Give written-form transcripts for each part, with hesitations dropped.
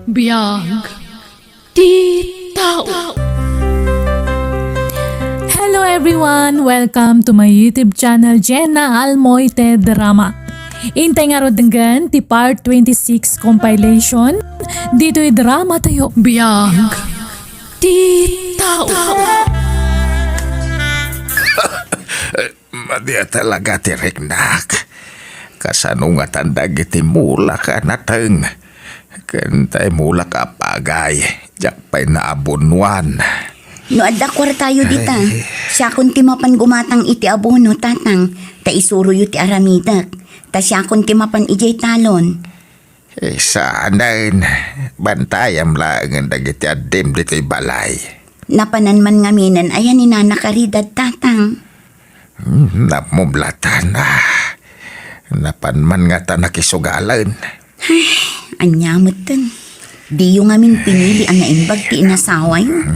Biyag di tao. Hello everyone! Welcome to my YouTube channel, Jenna Almoite Drama. Intay nga rodenggan ti part 26 compilation. Dito'y drama tayo. Biyag di tao. Madia talaga tiriknak. Kasano nga tandag iti mula ka nateng. Kantay mula ka pagay. Jak pa'y naabunwan. No adda tayo dita. Siya kun ti mapan gumatang iti abono tatang. Ta isuro yu ti aramidak. Ta siya kun ti mapan ijay talon. Saanan. Bantayam lang ang dagiti adim dito'y balay. Napanan man ngaminan ayan ni nanakaridad tatang. Napumlatan na. Napanman nga ta nakisugalan. Anyamot tan. Di yung amin pinili ang naimbag ti inasawa yun.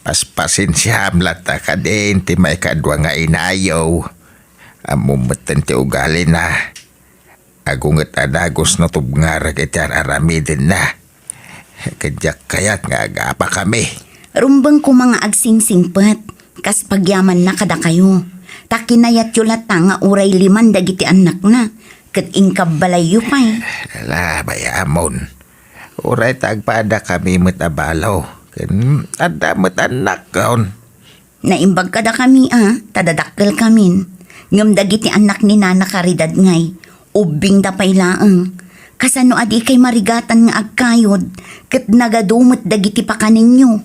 Paspasin siya amlata ka din ti may kadwa nga inayaw. Amumatan ti ugali na. Agungat adagos na tubngar iti araramidin na. Kadyak kayat nga agapa kami. Rumbang ko mga agsingsingpat. Kas pagyaman na kada kayo. Takinayat yulat nga uray liman dagiti anak na. Kat ingkab balayo pa'y. Ala, bayamon. Uray tagpada kami matabalaw. Ada matanak kaon. Naimbag kada kami tadadakkel kamin. Ngam dagiti anak ni Nana Caridad ngay. Ubing da pailaang. Kasano adi kay marigatan nga agkayod. Kat nagadumot dagiti pa kaninyo.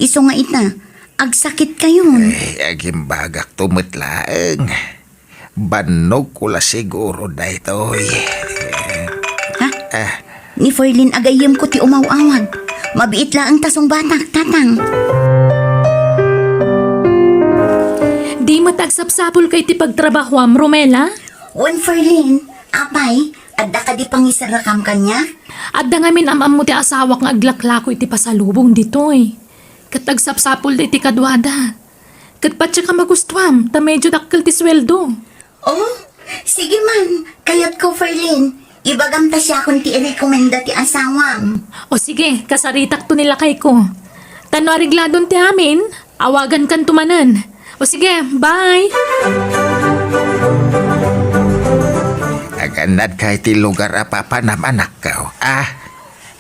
Iso nga ita. Agsakit kayon. Ay, agimbagak tumitlaang. Banog ko la siguro na ito. Ha? Ni Ferlin agayem ko ti umaw-awag. Mabiit la ang tasong batak, tatang. Di mo tagsapsapul kay ti pagtrabahoam, Romela? Wan Ferlin, apay, adda ka di pangisarakam kanya? Adda nga min amam mo ti asawa nga aglaklako iti pasalubong ditoy. Katagsapsapul iti kadwada. Katpatsa ka magustuam, ta medyo dakkel ti sweldo. Oh, sige man. Kayat ko, Ferlin. Ibagam ta siya kung ti i-recommenda ti asawam. O sige, kasaritak to nila kay ko. Tano arigladon ti amin, awagan kan tumanan. O sige, bye! Aganad kahit ti lugar apapanaman ka.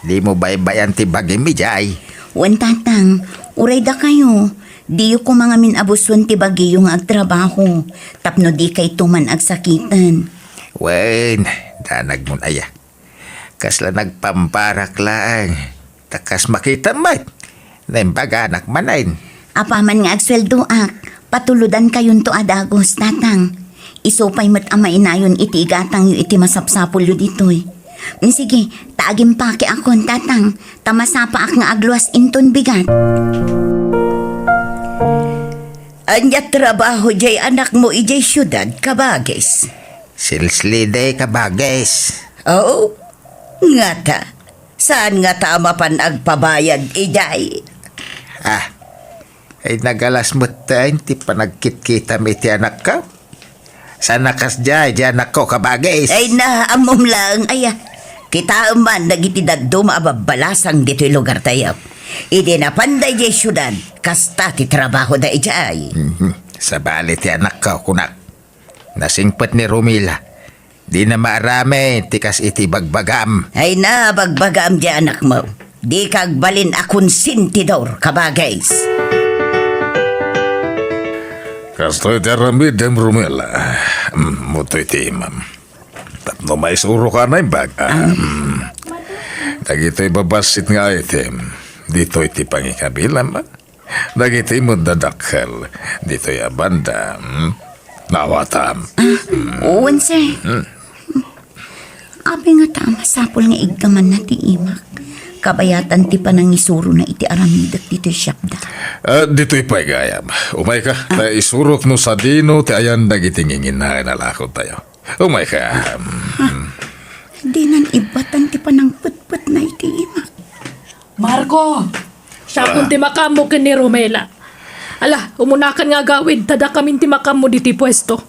Di mo baybayan ti bagimijay. Wan tatang, uray da kayo. Di ko mga minabuswan ti bagiyo nga agtrabaho. Tapno di kay tuman agsakitan. Wen, danag mo na ya. Kasla nagpamparak lang. Takas makita mat. Naimbaga anak manain. Apaman nga agsweldo patuludan kayon to adagos, tatang. Isopay mat ama inayon iti igatang yu iti masapsapul yu ditoy. Sige, taagim pa ki akon, tatang. Tamasapa ak nga agluas inton bigat. Anya trabaho jay anak mo ijay syudad, kabagis. Silslide kabagis. Oo, nga ta. Saan nga ta mapan agpabayad ijay? Ay nagalas mo tayo, ti panagkit-kita may ti anak ka. Sa nakas jay, di anak ko kabagis. Ay na, amom lang, aya. Kita man nagitidad do maababalasang dito'y lugar tayo. Idi na panday jay syudad, kasta ti trabaho da ijay. Sa bali ti anak ka, kunak. Nasingpat ni Romila. Di na marami, tikas iti bagbagam. Ay na, bagbagam di anak mo. Di kagbalin akon sintidor, kabagays. Kasto'y taramid dem Romila. Muto'y ti imam. Tapno may suro ka na yung baga. Dagito'y babasit nga item. Dito'y ti pangikabilam. Dagito'y mo dadakkel. Dito'y abanda. Nawatam. Uwan, sir. Abi nga tama, sapol nga igkaman na ti imak. Kabayatan ti panangisuro na iti aramidak dito'y syapda. Dito'y paigayam. Umay ka. Isurok no sa dino ti ayan dagitingingin na nalakot tayo. Umay ka. Di nan ibatan ti panang put-put na iti imak. Marco! Siya kung timakamo ka ni Romela. Ala, umunakan nga gawid, tada kami timakamo diti pwesto.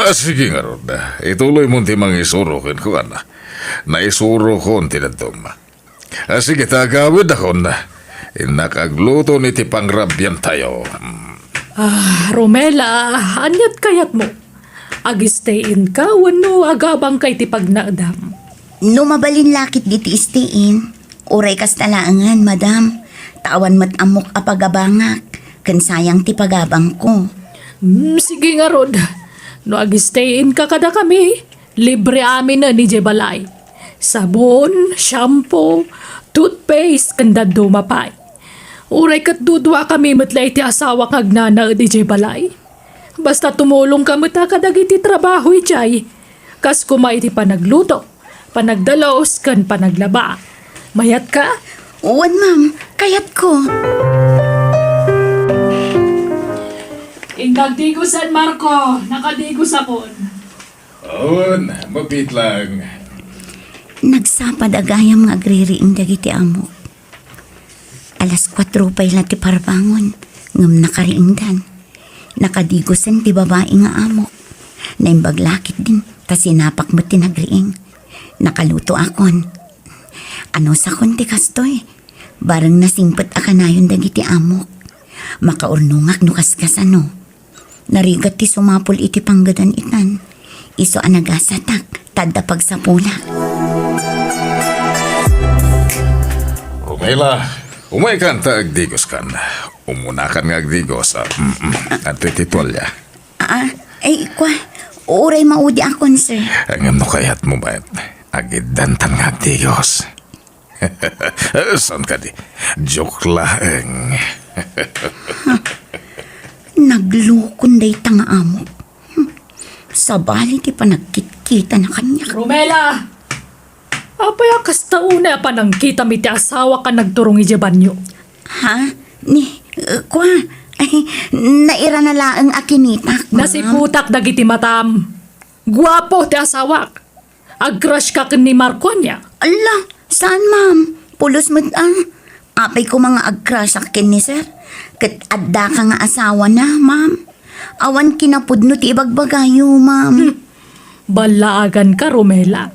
Sige nga ron. Ituloy mo ti mga isurukin ko, ana. Naisuro ko ti dadong. Sige, tagawid ako na. Nakagluto ni ti pangrabyan tayo. Romela, anyat kayat mo? Agistayin ka, wano agabang kay ti pagnadam. No mabalin lakit diti istiin. Uray kas talaangan, madam. Tawan mat amok apagabangak. Kan sayang ti pagabang ko. Sige nga Rod. No agistayin ka kada kami, libre amin na ni Jebalay. Sabon, shampoo, toothpaste, kanda dumapay. Uray kat dudwa kami matlay ti asawa kag nana di Jebalay. Basta tumulong ka mata kadagiti trabaho ijay. Kas kumay ti panagluto, panagdalos, kan panaglaba. Mayat ka? Uwan, ma'am. Kayat ko. Ingagdigusan, Marco. Nakadigusapon. Awan, mapit lang. Nagsapad agayam nga agririing dagiti amo. Alas 4 pa ila ti parbangon. Ngam nakariingdan. Nakadigusan ti babae nga amo. Naimbaglakit din. Ta sinapak mo ti nagriing. Nakaluto akon. Ano sa konti kastoy? Barang nasingpet akanayon dagiti amok. Makaurnungak no kaskas ano. Narigat ti sumapol iti panggadan itan. Iso anagasatak, tadda pagsapula. Romela, umay kan ta agdigos kan. Umunakan nga agdigos. At tititwalya. Kwa, uray maudi akon, sir. Ang no kayat mo ba? Agidantan nga agdigos. San ka di? Joke lang. Naglukon day tanga amo. Sabali ti panagkit-kita na kanya. Romela! Apay akas tauna pa nang kita mi ti asawa ka nagturong ijabanyo. Ha? Kwa, naira na laang akinitak. Nasiputak dagiti matam. Guwapo ti asawak. Ag-crush ka ni Marco niya. Ala, saan ma'am? Pulos mo apay ko mga agcrush akin ni sir. Kat adda ka nga asawa na, ma'am. Awan kinapudno ti ibagbagayo, ma'am. Balaagan ka, Romela.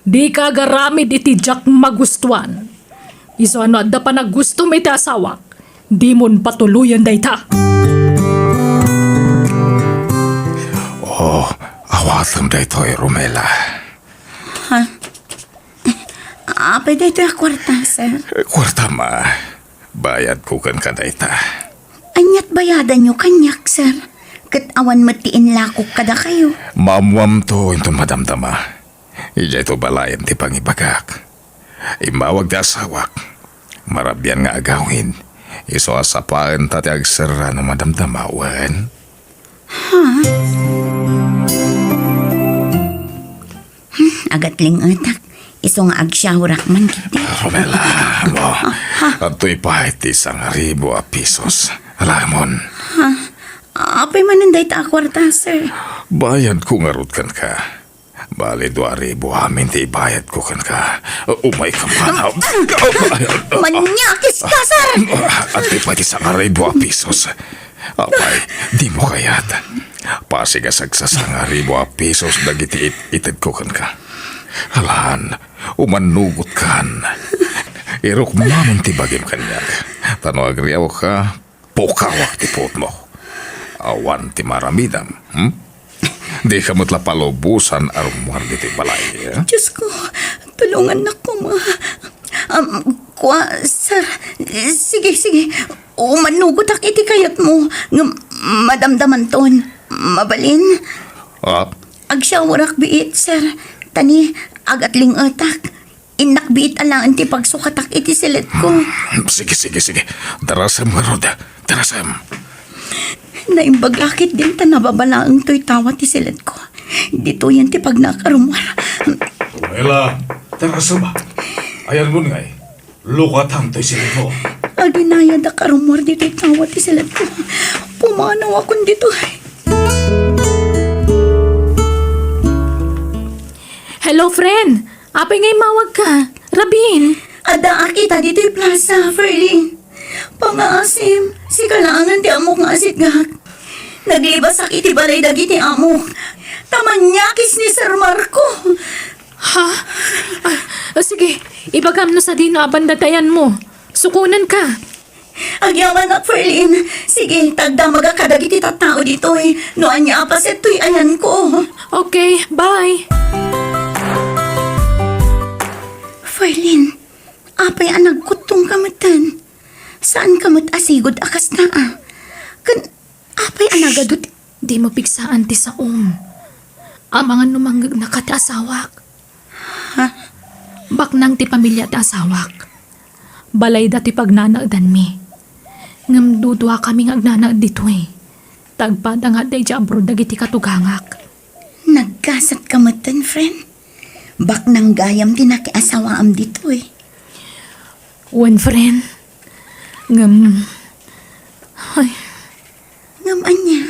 Di ka garamid iti Jack magustuhan. Iso ano adda pa naggusto may ti asawak. Di mon patuluyan day ta. Oh, awatan day to Romela. Ha? Apay dito yung kwarta, sir. Kwarta ma. Bayad ko kan kadayta. Anyat bayadan nyo kanyak, sir. Kat awan matiin lakok kada kayo. Mamwam to into madamdama. Ija ito balayan ti pangibagak. Imawag da asawak. Marabyan nga agawin. Iso asapaan tati agsara no madamdama, wan. Agatling atak. Iso nga agsyahurak man kiti. Romela, mo. Ato'y pahit isang 1,000 pisos. Alamon. Apay mananday ta kwarta, sir. Bayad ko nga rutkan ka. Bali 2,000 amin ti bayad ko kan ka. Umay ka man. Manyakis ka, sir! At di pati isang 1,000 pisos. Apay, di mo kayat. Pasigasag sa 1,000 pisos dagiti itid ko kan ka. Alan, umanugot kan. Irok mamon ti bagim kanyak. Tano agriaw ka, pokawak ti pot mo. Awan ti maramidam. Di ka matla palubusan arumuar di ti balay. Diyos ko, tulungan na ko, ma. Sir, sige. Umanugot ak iti kayat mo. Madamdaman ton. Mabalin. Agsyawarak biit, sir. Tani, agatling atak. Inak biit alaan ti pagsukatak iti silit ko. Sige. Darasam nga roda. Darasam. Naimbaglakit din ta nababalaang to'y tawa ti silit ko. Dito yan ti pag nakarumar. Romela, darasam ba? Ayan mo nga lukatan to'y silit mo. Aginaya da karumar dito'y tawa ti silit ko. Pumanaw akong dito. Hello, friend. Apay ngay mawag ka. Rabin. Ada akita dito'y plaza, Ferlin. Pangaasim, si kailangan ti amok nga asit gahak. Naglibas sakit balay dagiti amo. Tamanyakis ni Sir Marco. Ha? Sige, ibagam na sa dinaaban datayan mo. Sukunan ka. Agyaman na, Ferlin. Sige, tagda magakadagiti tattao dito eh. Noan niya apas ito'y ayan ko. Okay, bye. Ferlin, apay anag kutong kamutan. Saan kamut asigod akas na ah? Apay anagadot. Di mo pigsaan ti sa Ang mga numanggag na kati asawak. Ha? Baknang ti pamilya ti asawak. Balay dati pagnanagdan mi. Ngam dudwa kami nga agnanag dito eh. Tagpada nga day abroad dagiti katugangak. Nagkasat kamutan, friend. Bak nang gayam tinakiasawaam dito eh. One friend. Ngam... Ay, Ngaman niya.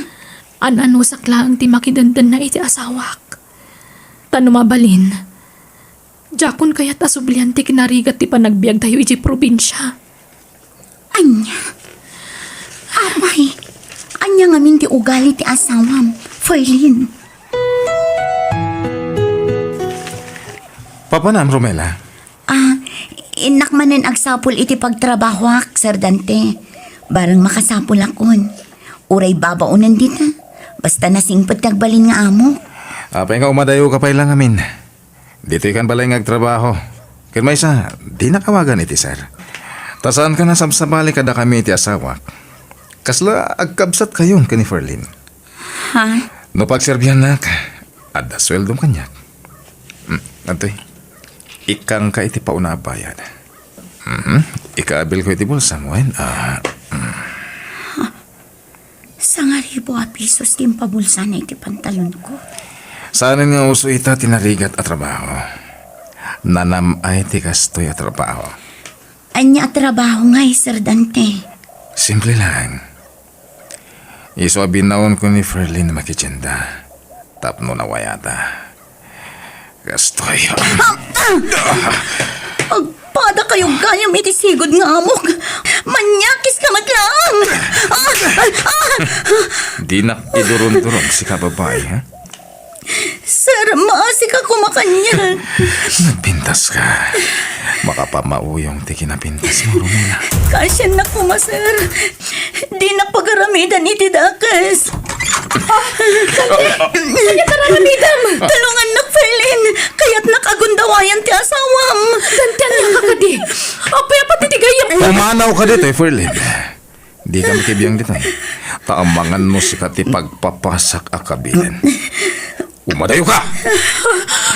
ano saklang ti makidandan na iti asawak. Tanumabalin. Jakon kaya tasublian ti kinarigat ti panagbiag tayo iti probinsya. Anya. Apay. Anya ngamin ti ugali ti asawam. Ferlin. Papanam, Romela. Inakmanan agsapol iti pagtrabahwak, Sir Dante. Barang makasapol akon. Uray babaunan dita. Basta nasingpot nagbalin nga amo. Apay nga umadayo ka pa ilang amin. Dito ikan balay nga agtrabaho. Kaya may isa, di nakawagan iti sir. Tasaan ka na sabsabali kada kami iti asawak. Kasla agkabsat kayon ka ni Ferlin. Ha? No pagserbihan na ka, ada sweldom kanyak. Antoy, ikang ka iti pauna bayad. Ikaabil ko iti bulsa mo. Sangaribo a pisos din pabulsa na iti pantalon ko. Saan nga uso ita tinarigat at trabaho? Nanam ay ti kastoy at trabaho. Anya trabaho nga Sir Dante. Simple lang. Iso abinaon ko ni Ferlin makitsenda. Tapno na wayata. Kastoy. Agpada kayong gayam iti sigod nga amok. Manyakis ka matlaang. Di na idurun-durun si kababae, ha? Sir, maasik ako makanya. Nagpintas ka. Makapamauyong ti kinapintas mo, Romela. Kasyan na ko, sir. Di na pagaramidan iti dakas. Kanya karamidam! Tulungan na, Ferlin. Kaya't nakagundawayan ti asawam. Dantan niya kakadi. Apay apat iti gayam. Pumanaw ka dito, Ferlin. Di ka makibiyang dito. Taamangan mo si kati pagpapasak akabilan. Umadayo ka!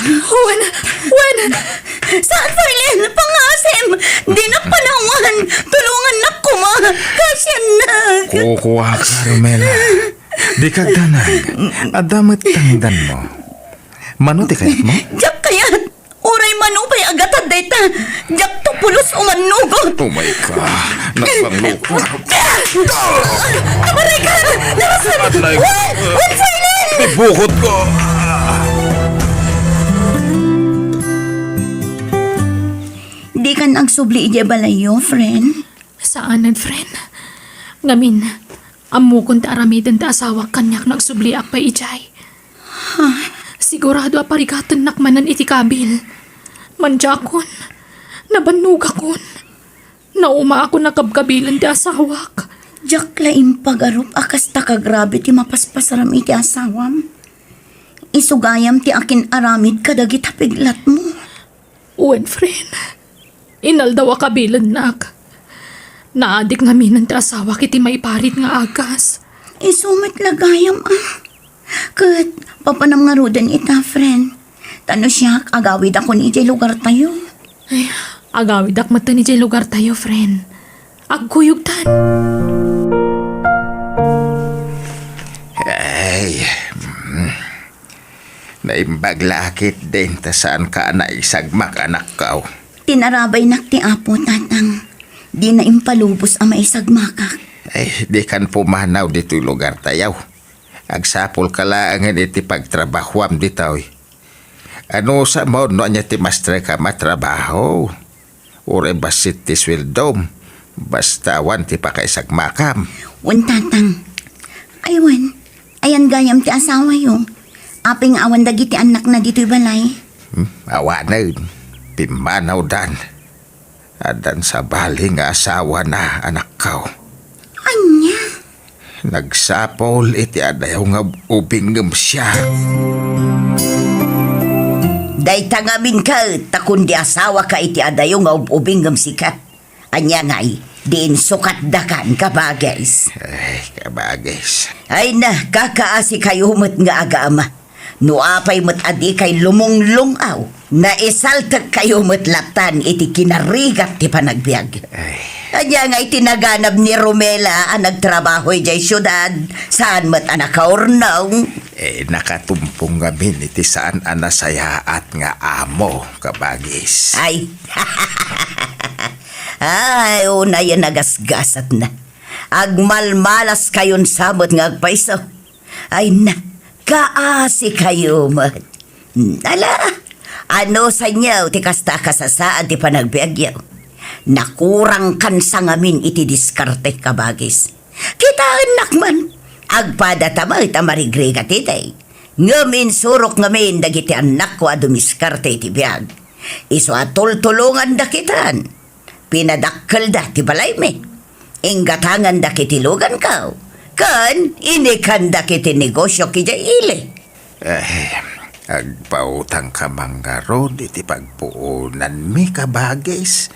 Wen! Saan, Ferlin? Pangasim. Di na panawan. Tulungan na ko, ma. Kasyan na. Kukuha ka, Romela. Di ka danag. Adamit tangdan mo. Manuti kayat mo? Jak kayat. Uray manupay agatad dayta. Jak to pulos umanugot. Oh my God. Nagpanglupa. Kamarikan! Narasan! Atlay! Wen, Ferlin! Ibukot ko! Di kan agsubli ije balayo, friend. Saanan, friend? Ngamin, amukon ta aramidan ta asawa kanyak nagsubli pa ijay. Sigurado aparigatan nakmanan iti kabil. Manjakon, nabanugakon. Nauma ako nakabkabilan ti asawak. Jak laim pagarup akas ta kagrabe ti mapaspasaram iti asawam. Isugayam ti akin aramid kadagit hapiglat mo. Uwan, friend. Inaldaw kabilan nak. Naadik nga minan ti asawa kiti maiparit nga agas. Isumit lagayam Kat papanam nga rudan ita, friend. Tano siya agawid ako ni ije lugar tayo. Ay, agawid akmatan ni lugar tayo, friend. Agkuyugtan. Ay, naimbaglakit din ta saan ka na isagmak anak kao. Tinarabay nak ti apo, tatang. Di na impalubos ang maisagmakak. Ay, di kan pumanaw dito lugar tayaw. Agsapol ka lang iti pagtrabahuam dito. Ano sa mo no niya ti mastre ka matrabaho? Ure basit ti swildom. Basta wan ti pakaisagmakam. Wan, tatang. Aywan, Ayan gayam ti asawa yo. Aping awan dagiti anak na dito'y balay. Awanan, pimanaw dan. Adan sa bali nga asawa na anak ko. Anya? Nagsapol iti adayaw nga ubingem siya. Day tangamin ka, takun di asawa ka iti adayo nga ubinggam sika. Anya nga'y, diin sukat dakan ka bagais. Ay, kabagis. Ay na, kakaasi kayo met nga agama. Nuapay met adi kay lumunglungaw. Naisaltag kayo met latan iti kinarigat ti panagbiag. Anya nga itinaganap ni Romela ang nagtrabaho'y jay syudad. Saan met anak kaurnaw? Nakatumpong gamin iti saan anasayaat nga amo, kabagis. Ay, ay, una yan nagasgasat na. Agmalmalas kayon sabot nga agpaiso. Ay na, kaasi kayo mat. Ala, ano sa inyo, ti kasta kasasaan ti panagbiagyaw. Nakurang kan sa ngamin iti diskarte kabagis. Kita anak man, agpadata mo itamarigrigat iti. Ngamin surok ngamin dagiti anak ko adumiskarte iti biag. Iso atultulungan dakitan. Pinadakkel da ti balay me. Inggatangan da kitilugan ka. Kan, inikan da kiti negosyo kija ili. Agpautang ka manggaron iti pagpuunan mi, kabagis.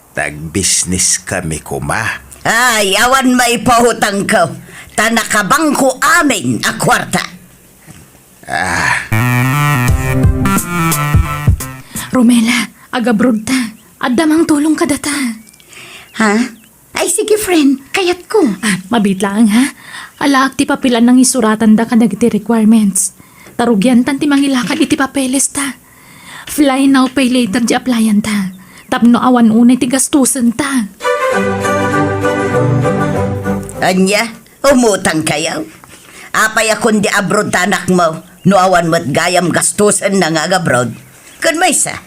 Tag-business kami kuma. Ay, awan may pahutang ko. Tanakabang ko amin a kwarta. Romela, agabrod ta. Adamang tulong ka data. Ha? Ay, sige friend, kayat ko. Mabit lang ha. Alaak ti papilan ng isuratan da ka dagiti requirements. Tarugyan tan ti mangilakad iti papeles ta. Fly now, pay later di applyan ta. Tapno awan unay ti gastusan ta. Anya, umutang kayo. Apay akong di abroad tanak mo. Nuawan mo't gayam gastusan na nga abroad. Kun may sa,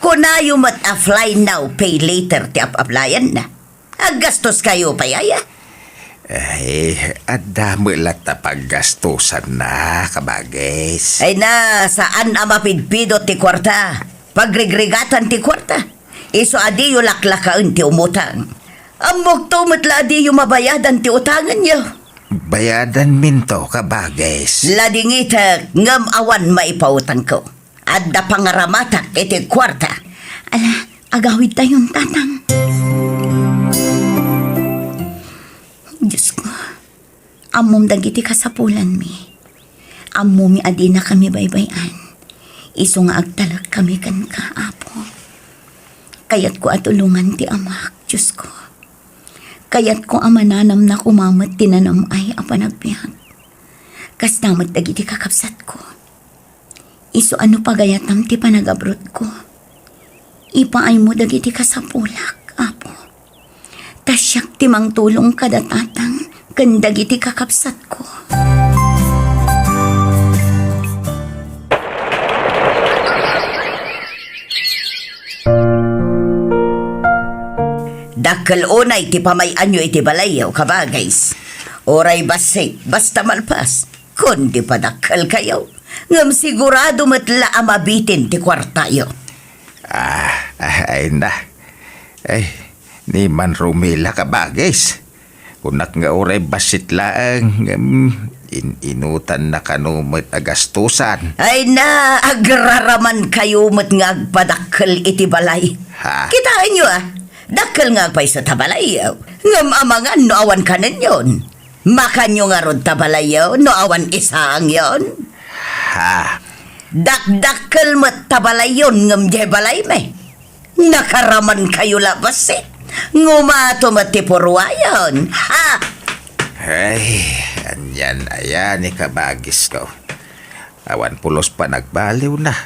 kunayo mo't a fly now, pay later ti applyan na. Aggastos kayo pa yaya. Ay, adamo lata paggastusan na, kabagis. Ay na, saan ang mapidpido ti kwarta? Pagrigrigatan ti kwarta. Iso adi yu laklakaan ti umutang. Amok to matla adi yu mabayadan ti utangan niyo. Bayadan minto, kabagis. Ladingita ngam awan maipautang ko. Adda pangaramatak iti kwarta. Ala, agawid tayong tatang. Diyos ko, amom dagiti kasapulan mi. Amom mi adi na kami baybayan. Iso nga agtalag kami kan kaapo. Kayat ko atulungan ti amak, Diyos ko. Kayat ko amananam na kumamat tinanam ay apanagbiag. Kas namat dagiti kakapsat ko. Iso ano pagayatam ti panagabrot ko. Ipaay mo dagiti kasapulak, apo. Tasyak ti mang tulong kadatatang kan dagiti kakapsat ko. Dakkel unay ti pamayanyo iti balayaw kabagays. Oray basik, basta malpas. Kundi pa dakkel kayo. Ngam sigurado matla amabitin ti kwartayo. Ay na. Ay, ni man Romela, kabagis. Kunak nga oray basit laang. Inutan na kanumot agastusan. Ay na, agraraman kayo mat nga agpadakkel iti balay. Ha? Kitaan nyo dakkel nga agpay sa tabalayaw. Ngam amangan no awan kanan yon. Makanyo nga rod tabalayaw no awan isang yon. Ha? Dakdakkel mat tabalayon ngam di balay me. Nakaraman kayo labas Ngumato mat tipurwayon. Ha? Ay, anyan ayan ni kabagis ko. Awan pulos pa nagbaliw na.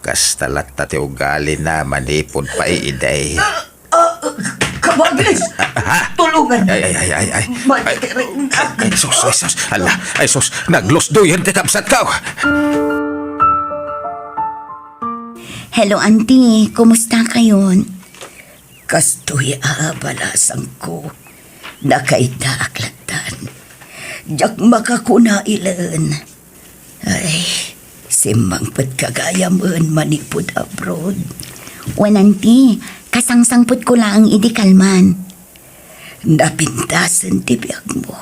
Kastalat na ti ugali na manipod pa iiday. Kabagis! Tulungan! Ay, sus. Hala, ay sus, naglosdoyan ti kapsat ka. Hello, auntie. Kumusta kayon? Kastoy abalasang ko. Nakaita aklatan. Jak makakunailan. Ay, simang kagayamon manipod abroad. Wananti, kasangsangput ko lang idi kalman. Napintasan ti biyag mo.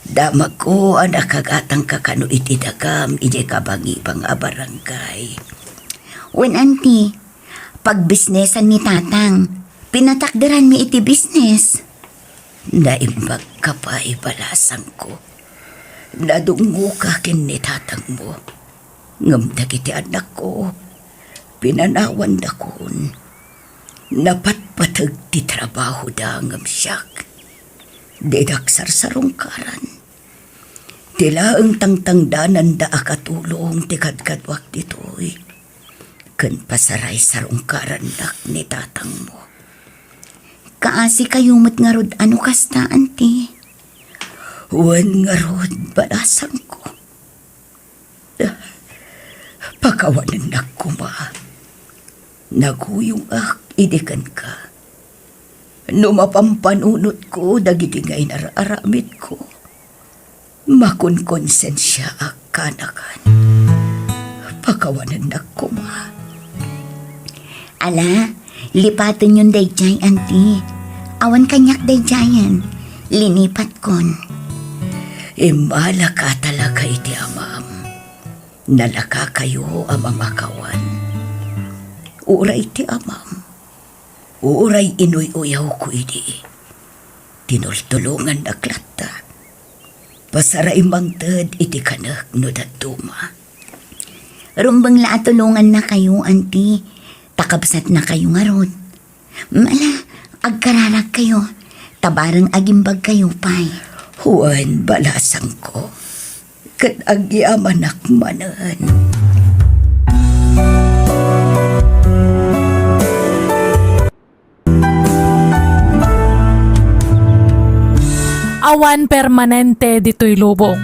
Damag ko ang nakagatang kakano iti dagam iti kabangi pang abarangay. Wananti, pag bisnesan ni tatang, pinatakderan mi iti business. Naimbag ka pa ibalasang ko. Nadungo ka kin ni tatang mo. Ngamdag iti anak ko. Pinanawan da kon. Napatpatag ti trabaho da ngam siyak. Dedaksar sarungkaran. Tila ang tangtangdanan da akatulong ti kadkadwak ditoy. Ken pasaray sarungkaran dak ni tatang mo. Kaasi kayumot nga rod ano kasta, anti. Wan nga rod balasang ko. Pakawanan na kuma. Naguyong idikan ka. Numapampanunot ko dagiti nga inararamit ko. Makunkonsensya kanakan. Pakawanan na kuma. Ala, lipatan yun dayjay, anti. Awan kanyak dayjayan. Linipat kon. Imala ka talaga iti amam. Nalaka kayo amang akawan. Uray iti amam. Uray inuy-uyaw ko iti. Tinultulungan na klata. Pasaray mangtad iti kanak no datuma. Rumbang laatulungan na kayo, anti. Takabsat na kayo nga rod. Mala, agkararag kayo. Tabarang agimbag kayo, pay. Huwan balasang ko. Kat agyamanak manan. Awan permanente dito'y lubong.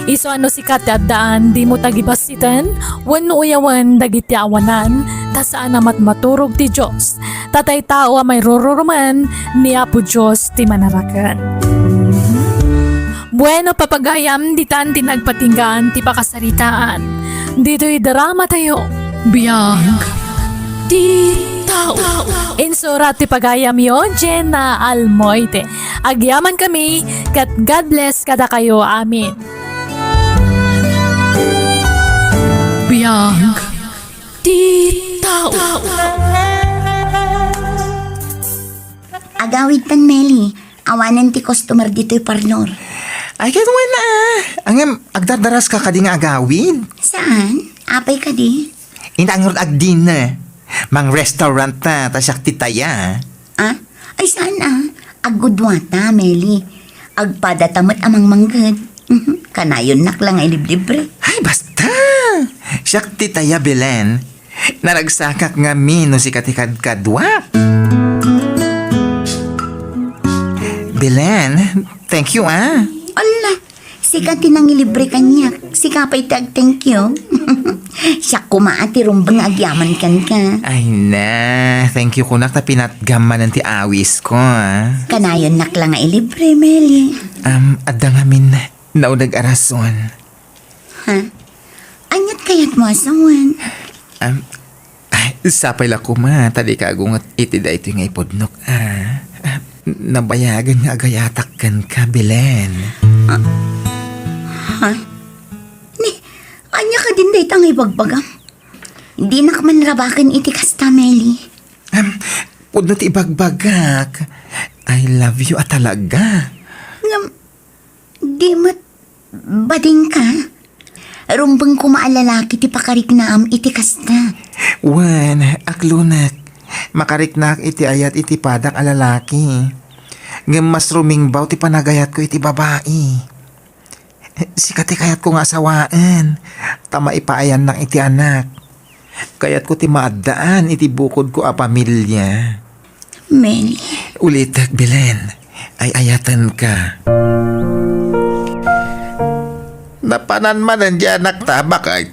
Iso ano si katadaan di mo tagibasitan, wano uyawan dagiti awanan, tasaan amat maturog ti Diyos. Tatay tao may rururuman, ni Apo Diyos ti manarakan. Bueno papagayam di tan tinagpatinggan ti pakasaritaan. Dito'y drama tayo. Biyag ti tao. Insurat ti pagayam yo, Jenna Almoite. Agyaman kami, kat God bless kada kayo, amin. Biyag ti tao. Agawid tan, Meli. Awanan ti customer dito'y parlor. Ay, kaya na. Ang agdadaras ka kading agawin. Saan? Apay ka di? Inangurot agdin na. Mang restaurant na, tasyak titaya. Ah? Ay saan Agudwata, Meli. Agpadatamat amang manggad. Kanayon naklang ay libre. Ay, basta. Siyak titaya, Belen. Naragsakak nga no si katikad-kadwa. Belen, thank you Ala, sika tinangilibre kanya. Sika pa'y thank you. Siya kumaati rumbang agyaman kan ka. Ay na, thank you kunak na pinatgaman ng ti awis ko Kanayon naklang ay libre, Meli. Adda nga min, naunag arason. Ha? Anyat kayat mo asawan? Ay, sapay la ko tadi ka agungat itida ito yung ipodnok nabayagan nga agayatakkan ka, Belen. Ha? Anya ka din day tang ibagbagam. Di nak man rabakan iti kasta, Meli. Pudnot ibagbagak. I love you talaga. Di mat bading ka? Rumbang kumaalalaki ti pakarik na iti kasta. Wan, aklunak. Makariknak iti ayat iti padak alalaki. Ngem mas rumingbaw ti panagayat ko iti babae. Sikati kayat ko nga asawaan. Tama ipaayan ng iti anak. Kayat ko ti maadaan iti bukod ko a pamilya. Meli. Ulit, Belen. Ay ayatan ka. Napanan man ang di anak tabak ay.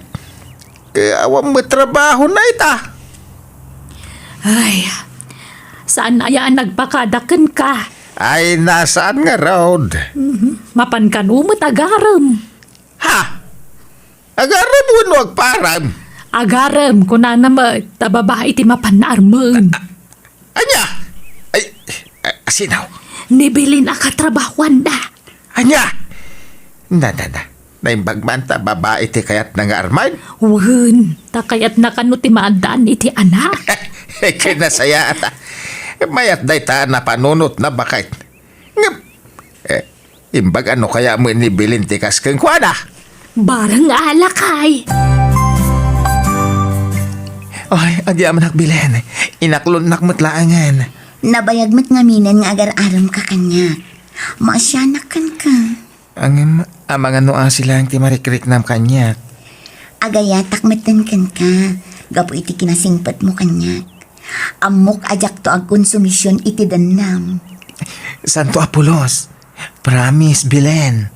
Kaya awang matrabaho na ita. Ay, saan na yan nagpakadakan ka? Ay, nasaan nga road? Mapan ka no agaram. Ha? Agarap mo no agparam. Agaram ko na naman, tababa iti mapan na arman. Anya? Ay, sinaw? Nibilin akatrabahuan da. Anya? Na. Naimbagman ta babae ti kayat na nga arman? Wen, takayat na kano ti maandaan iti anak. Kinasaya ata. Mayat day ta na panunot na bakit. Ngam. Imbag ano kaya mo inibilin ti kaskeng kuana? Barang alakay. Ay, adi aman nakbilen. Inaklon nakmutlaangan. Nabayag mo't ngaminan nga agar-aram ka kanya. Maasyanak ka. Ang amang ano sila ang timarikrik nam kanya. Agayatak matankan ka. Gapo iti kinasingpat mo kanya. Amok ajak to ag konsumisyon iti danam. Santo Apolos. Promise, Bilen.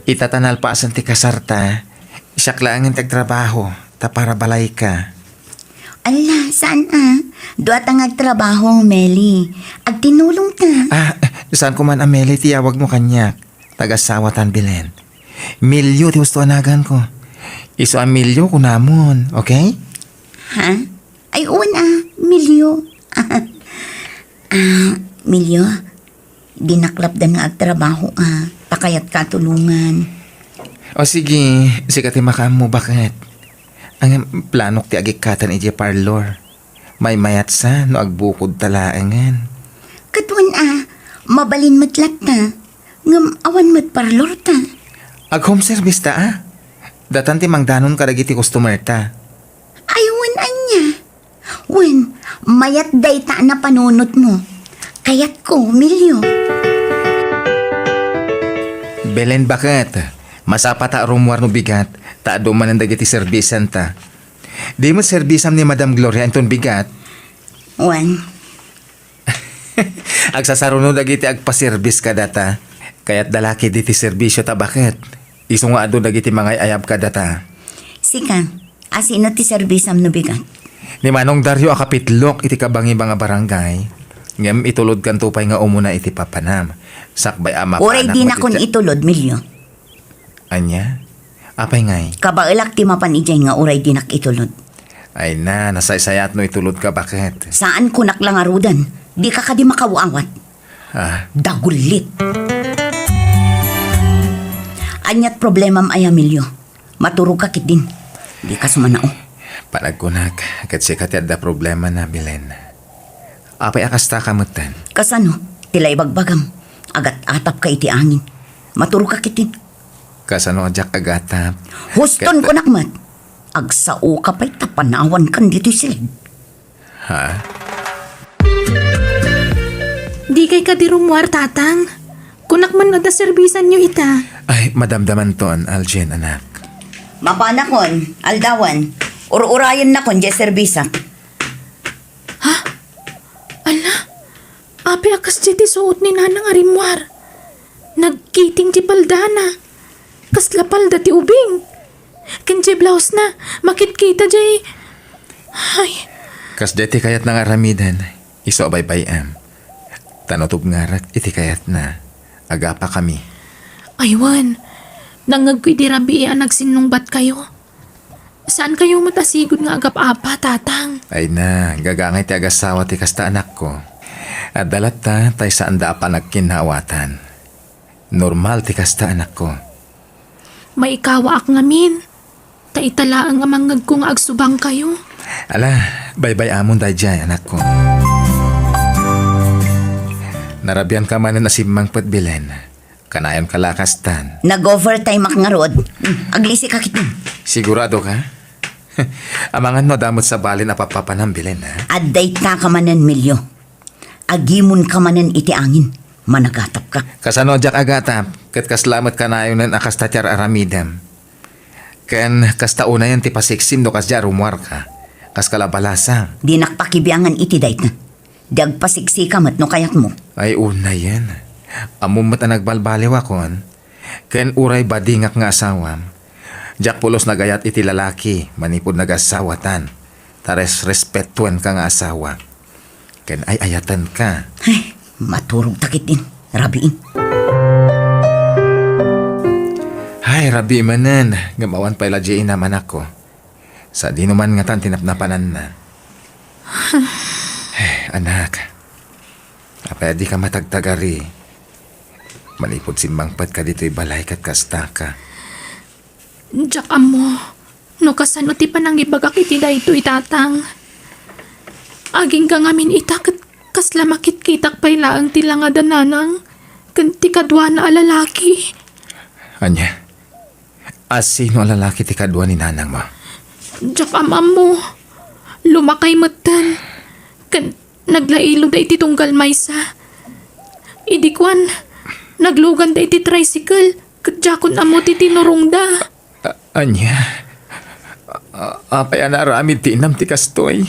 Itatanal pa asan ti kasarta. Siyak lang ang tagtrabaho. Ta para balay ka. Ala, saan Duat ang agtrabaho, Meli. Ag tinulong ta. Saan ko man ameli tiyawag mo kanya. Tagasawatan, Bilen. Milyo ti gusto anagan ko. Iso ang milyo ko namon, okay? Ha? Ay, Milyo. Milyo, ginaklapdan nga agtrabaho takayat katulungan. O sige, sikati makam mo bakit? Ang planok ti agikatan iti parlor. May mayat sa no agbukod talaangan. Katuan mabalin mo't ta. Ngam awan mo't parlor ta. Ag home service ta Datan ti mangdanon kadagiti customer ta. Aywan anya. Wen, mayat day ta na panunot mo. Kayat ko, Milyo. Belen bakit? Masapa ta rumwar no bigat. Ta duman ang dagiti servisan ta. Di mo servisam ni Madam Gloria anton bigat. Wen, Agsasaruno dagiti agpa-service ka data. Kaya't dalaki diti serbisyo ta bakit? Iso nga ado dagiti mga ayab ka data. sika, asino ti serbisam no bigat. Ni Manong Dario akapitlok iti kabangi mga barangay. Ngem itulod kan tupay nga umuna iti papanam. Sakbay ama Oray di na kon itulod, Milyo. Anya? Apay ngay? Kabailak ti mapan ijay nga oray di nak itulod. Ay na, nasaysayat no itulod ka bakit? Saan ko naklangarudan? Di ka di makawawat. Dagulit. Anyat problemam ay Milyo. Maturog ka kit din. Di ka sumanao. Panagkunak, kat sikat yadda problema na Bilen. Apay akasta kamutan. Kasano? Tila ibagbagam. Agat atap ka iti angin. Maturog ka kit din. Kasano ajak agatap. Huston ko nakmat. Agsao ka pa'y tapanawan kan dito silid. Di kay kadirumwar, tatang. Kunak man na da servisan nyo ita. Ay, madamdaman ton, Aljen, anak. Mapanakon, aldawan. Ur-urayan na kon, servisa. Ala, api akas ti suot ni nanang arimwar. Nagkiting ti baldana. Kasla palda ti ubing. Kenje blouse na, makit kita jay. Ay, Kas deti kayat na nga ramidan, iso abay-bayam. Tanotog ngarat, iti kayat na. Agapa kami. aywan. Nangagkoy di rabi nagsinungbat kayo. Saan kayo matasigod nga agap-apa, tatang? Ay na, gagangay ti agasawa ti kasta anak ko. At dalat ta, tay saan da pa nagkinawatan. Normal ti kasta anak ko. May ikawa ak ngamin. Taitalaang amangag ko nga agsubang kayo. Ala, baybay amon da dyan, anak ko. Narabyan ka man na simang patbilen. Kanayon kalakastan. Nag-overtime ak nga rod. Aglisi ka kitin. Sigurado ka? Amangan mo damot sa balin na papapanambilin, ha? Adday ta ka manan, Milyo. Agimon ka manan iti angin. Managatap ka. Kasano jak agatap, kat kaslamat ka na yun ang akastatyar aramidam. Ken kasta una yan ti pasiksim no kasya rumwar ka. Kas kalabalasa. Di nakpakibiangan iti dayt na. Di agpasiksika mat no kayat mo. Ay una yan. Amumat ang nagbalbaliw akon. Ken uray badingak nga asawam. Jak pulos nagayat iti lalaki, manipod nagasawatan. Tares respetuan ka nga asawa. Kan ay ayatan ka. Ay, maturog takit din. Rabiin. Ay, rabi manan. Gamawan pa iladyain naman ako. Sa di naman nga tan tinapnapanan na. Anak, pwede ka matagtagari. Malipod simbangpat ka dito'y balay kat kasta ka. Diyak amo, no kasano ti panang ibagak iti da ito itatang. Aging ka ngamin itakot kasla makit-kitak pay laang tila nga dananang. Kanti kadwa na alalaki. Anya, sino ang lalaki ti kadwa ni nanang mo? Diyak mo, lumakay matan. Kan naglailo da iti tunggal maysa. Idikwan, naglugan da iti tricycle. Kadjakon amo ti tinurong da. Anya, apay anaramid ti inam ti kastoy.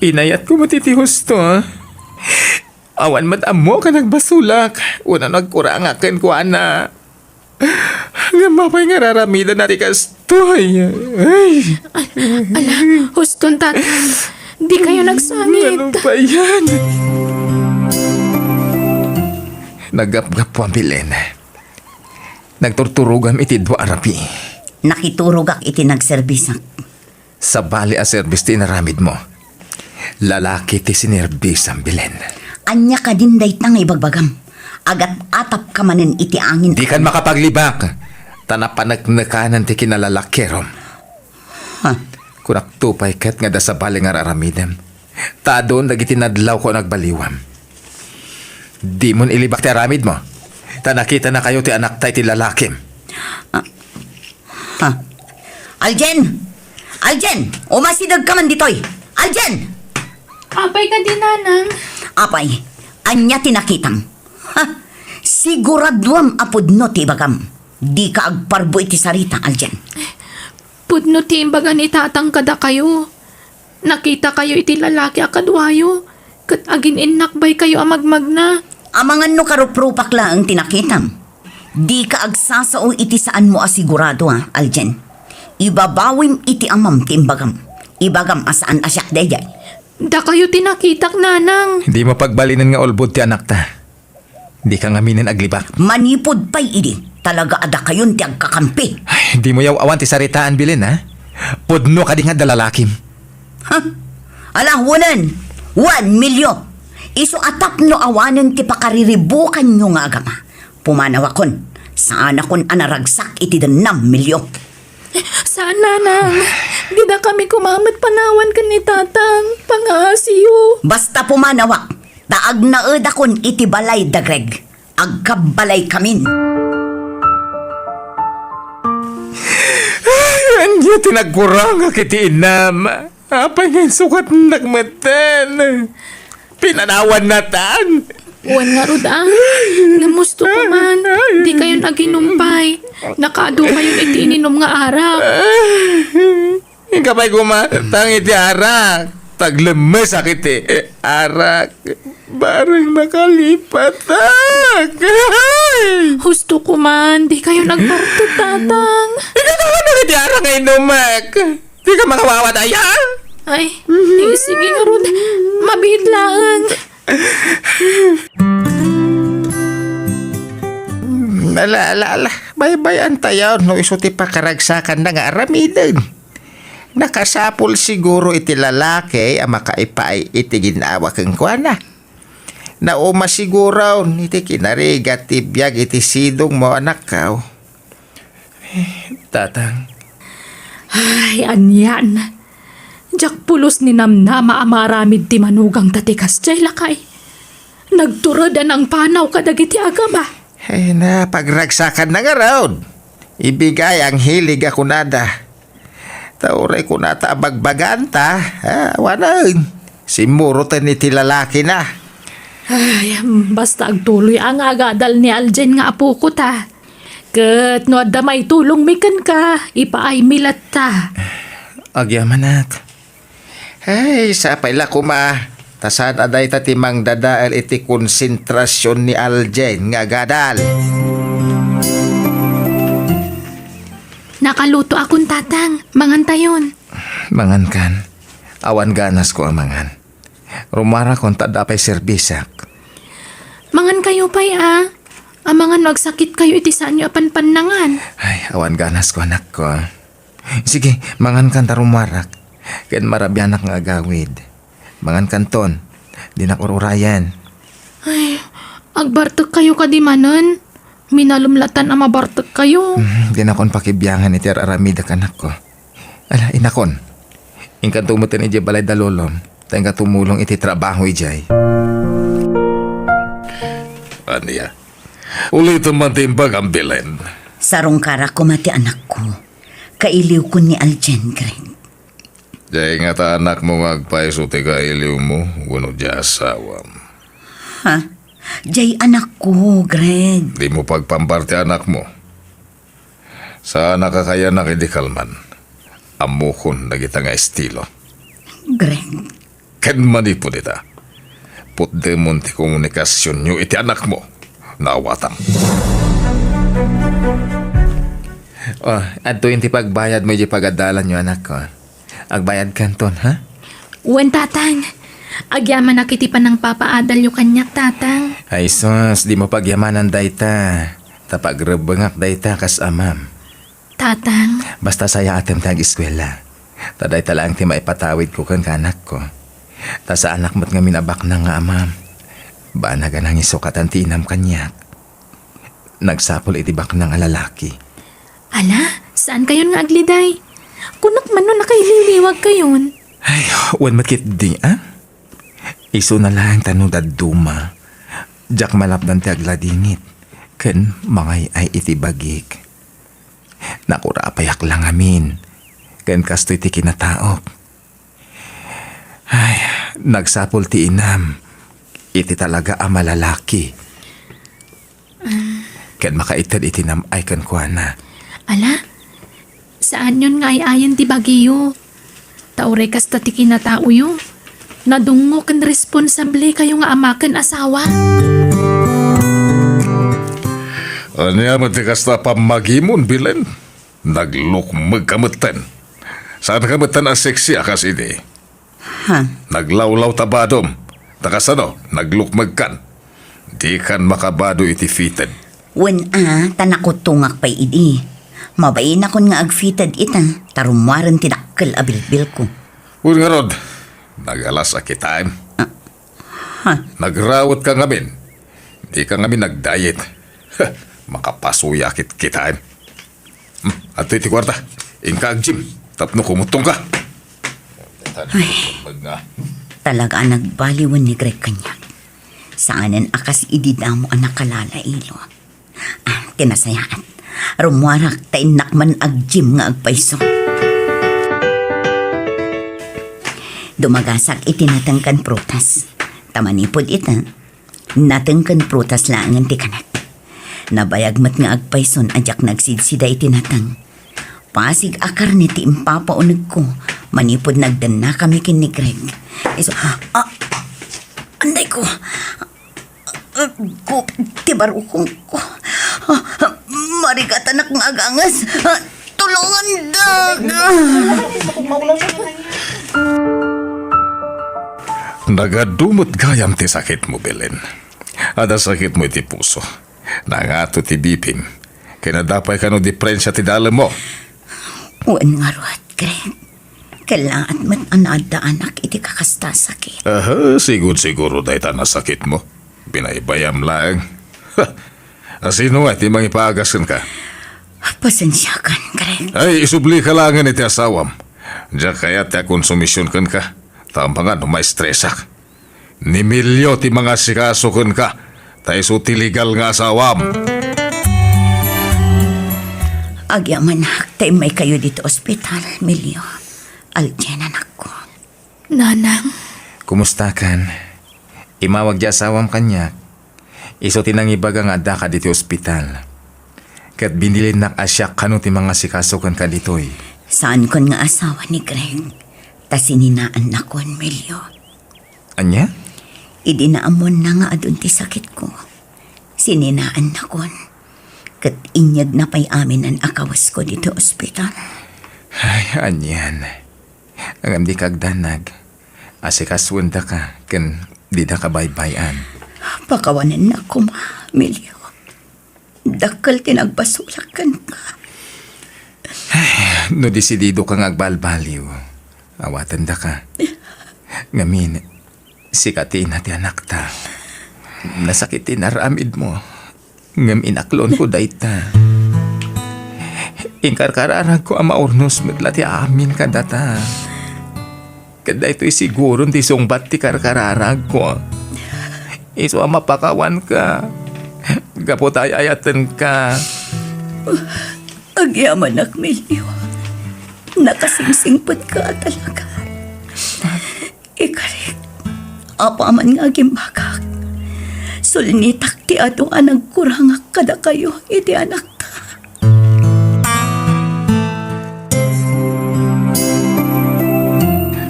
Inayat ko matiti husto, ha? Awan madamo ka nagbasulak. Una nagkurangakan ko, ana. Gamapay nga raramidan na ti kastoy. Ay, Ala, huston tatang. Di kayo nagsangit. ano ba yan? Nagapgap po ang bilin. Nagturturugam iti dwa arapi. Nakiturog ak iti nagserbisak. Sa bali a service ti naramid mo. Lalaki ti sinerbis ang bilin. Anya ka din daytang ibagbagam. Agat atap ka manen iti angin. Di kan makapaglibak. Tanapanagnakanan ti kinalalakerom. Ha? Kunak tupay kat nga da sa bali nga raramidem. Ta doon dagiti nadlaw ko nagbaliwam. Di mon ilibak ti aramid mo. Ta nakita na kayo ti anak tay ti lalakim. Ha? Aljen! Aljen! Umasidag ka man ditoy! Aljen! Apay ka din, nanang. Apay, anya tinakitang. Ha? Siguraduam apod no ti bagam. Di ka agparbo iti sarita, Aljen. Pudno ti imbaga ni tatang kada kayo. Nakita kayo iti lalaki akadwayo. Kat agin inakbay kayo amagmagna. Amangan no karuprupak lang ang tinakitang. Di ka agsasao iti saan mo asigurado, ha, Aljen. Ibabawim iti amam ti imbagam. Ibagam asaan asyak dayay. Da kayo tinakitak, nanang. Di mo pagbalinan nga olbod ti anak ta. Di ka ngaminin aglibak. Manipod pa'y idi. Talaga ada kayon ti agkakampi. Ay, di mo yaw awan ti saritaan bilin, ha? Pudno ka di nga dalalakim. Ha? Ala, 1 milyon. Iso atap no awanen ti pakariribukan nyo nga agama. Pumanawakon. Saan akon anaragsak iti 6 milyon. Saan, nanang? Di na kami kumamat panawan ka ni tatang. Pangasiyo. Basta pumanawak. Taag na akon iti balay dagreg. Agkabalay kamin. Anya tinagkurang kiti inam. Apay nga sukat nagmatan. Pinanawan natan. Uwan nga rodang. Namusto ko man. Di kayo naginumpay. Nakaado kayo iti ininom nga arak. Kapay kumatang iti arak. Taglemes akiti arak. Barang nakalipatak. Husto ko man. Di kayo nagparto, tatang. Ikaw na iti arak nga inumak. Di ka makawawat ayan. Ay, sige nga rod. Mabid lang. Ala. Baybayan tayo no isuti pa karagsakan na nga aramidin. Nakasapol siguro iti lalaki ang makaipaay iti ginawa kang kuana. Nauma siguro iti kinarigat ti biyag iti sidong mo anak ka. Tatang. Ay, anyan. Diyak pulos ni namnama amaramid ti manugang tatikas jay lakay. Nagturod ang panaw kadagiti agama. Ay na, pagragsakan na nga raw. Ibigay ang hilig ako nada. Tauray ko nata bagbaganta. Wanan. Simurutan ni ti lalaki na. Ay, basta agtuloy ang agadal ni Aljen nga apo ko ta. Kat no adda may tulong mikan ka, ipaay milat ta. Agyaman nak. Ay, sapay la kuma. Tasan aday tatimang dadaal iti konsentrasyon ni Aljen nga gadal. Nakaluto akong tatang, mangantayon. Mangan kan. Awan ganas ko ang mangan. Rumara kon tada pa'y serbisak. Mangan kayo pa'y Amangan magsakit kayo iti saan nyo apan pannangan. Ay, awan ganas ko anak ko. Sige, mangan kan tarumarak. Ken marabyanak nga agawid. Mangan kanton. Di na kururayan. Ay, agbartek kayo kadimanan. Minalumlatan ang mabartek kayo. Di na kon pakibiyangan iti aramida kanak ko. Ala, inakon. Ingkan tumutin iti balay dalolom. Tayong tumulong iti trabaho ijay. Aniya, ulit man timbag ang bilen. Sarong kara ko mati anak ko. Kailiw ko ni Aljen, Greg. Jay nga ta anak mo magpaiso ti kailiw mo. Wano di asawam. Ha? Jay anak ko, Greg. Di mo pagpamparte anak mo. Sa anak ka kaya nakidikalman. Amukon na kita nga estilo. Greg. Ken manipo dita. Putde mo ti komunikasyon nyo iti anak mo. Nawatang. Adto ti pagbayad mo iti pagadalan nyo anak ko. Agbayad kanton, ha? Uwan tatang. Agyaman na kiti pa ng papaadal yung kanyak tatang. Ay sus, di mo pagyamanan dayta. Tapagrebengak dayta kas amam. Tatang, Basta saya atem tag eskwela. Taday talang ti maipatawid ko kan kanak ko. Ta sa anak mo't nga minabak na nga amam. Ba naganang isukatan ti inam kanyak. Nagsapol itibak ng alalaki. ala, saan kayon nga agliday? Kunak man nun nakaililiwag kayon. Ay, wan makit di Iso na lang tanudad duma. Jak malap dan ti agladingit. Ken mangay ay itibagik. Nakurapayak lang amin. Ken kastoy ti kinataok. Ay, nagsapol ti inam. Iti talaga ang malalaki. Ken makaitad iti nam ay kan kuana. Ala, saan yun nga ayan ti bagiyo? Taure kasta ti kinatao yo. Nadungo kan responsable kayo nga amakan asawa. Anya matikas na pamagimon, Bilen? Naglukmag kamutan. Saan kamutan ang seksi akas ini? Ha? Naglawlaw tabadom. Takas ano, naglukmag kan. Di kan makabado iti fitted. Wen tanakutungak pa'y idi. Mabayin akon nga agfitted ita. Tarumwaran tinakkel abilbil ko. Uy nga Rod, nagalas a kita. Nagrawat ka ngamin. Di ka ngamin nagdiet. Makapasuyakit kita. At iti kwarta, ingka ag gym. Tapno kumutong ka. Talaga nagbaliwan ni Greg kanyak. Saanan akas ididamo ang nakalalailo. Tinasayaan. Rumwarak tainak man ag-gym nga agpaiso. Dumagasak itinatangkan prutas. Tamanipod ita. Natangkan prutas lang ang tikanak. Nabayagmat nga agpaison ajak nagsidsida itinatang. Pasig akar ni ti impapaunag ko. Manipod nagdan na kami kin ni Greg. Iso, anday ko. Tibarukong ko. Marigatan akong agangas. Tulungan dag. Nagadumot gayam ti sakit mo, Belen. Ada sakit mo iti puso. Nangato ti bipim. Kinadapay ka no diferensya ti dalam mo. Uwan nga ruat, Greg. Kailangan mat anada anak iti kakasta sakit. Aha, siguro dahi ta na sakit mo. Binaybayam lang. Asino nga, ti mangipagasan ka. Pasensya kan, Greg. Ay, isubli ka langan iti asawam. Diyan kaya ti konsumisyon kan ka. Tampangan, maestresak. Ni milyo ti mga sikasukan ka. Tayo so ti legal nga asawam. Agyaman haktay may kayo dito ospital, Milyo. Aljen anak ko. Nanang, Kumusta kan? Imawag di asawam kanya. Iso tinangibaga nga da ka dito ospital. Kat binilin nak asyak kano ti mga sikasukan ka ditoy. Saan kon nga asawa ni Greg? Tasininaan na kon, Milyo. Anya? Idinaamon na nga adun ti sakit ko. Sininaan na kon. Kat inyag na pa'y amin ang akawas ko dito ospital. Ay, anyan. Ang amdi kagdanag. Asikaswanda ka, kan di na kabaybayan. Pakawanan na ko, ma, Emilio. Dakal tinagbasulakan ka. No desidido kang agbalbaliw, awatan da ka. Ngamin, sikatin na ti anak ta. Nasakitin aramid mo. Ngam inaklon ko dayta. Ingkarkararag ko ang maurnos mitla ti amin ka data. Kada ito'y siguro ti sungbat ti karkararag ko. Iso ang mapakawan ka. Gapotay ayatan ka. Agyaman ak, Emilio. Nakasingsingpot ka talaga. Ikarik, apa man nga gimbagak. Sulnitak ti atong anang kurangak kada kayo, iti anak ka.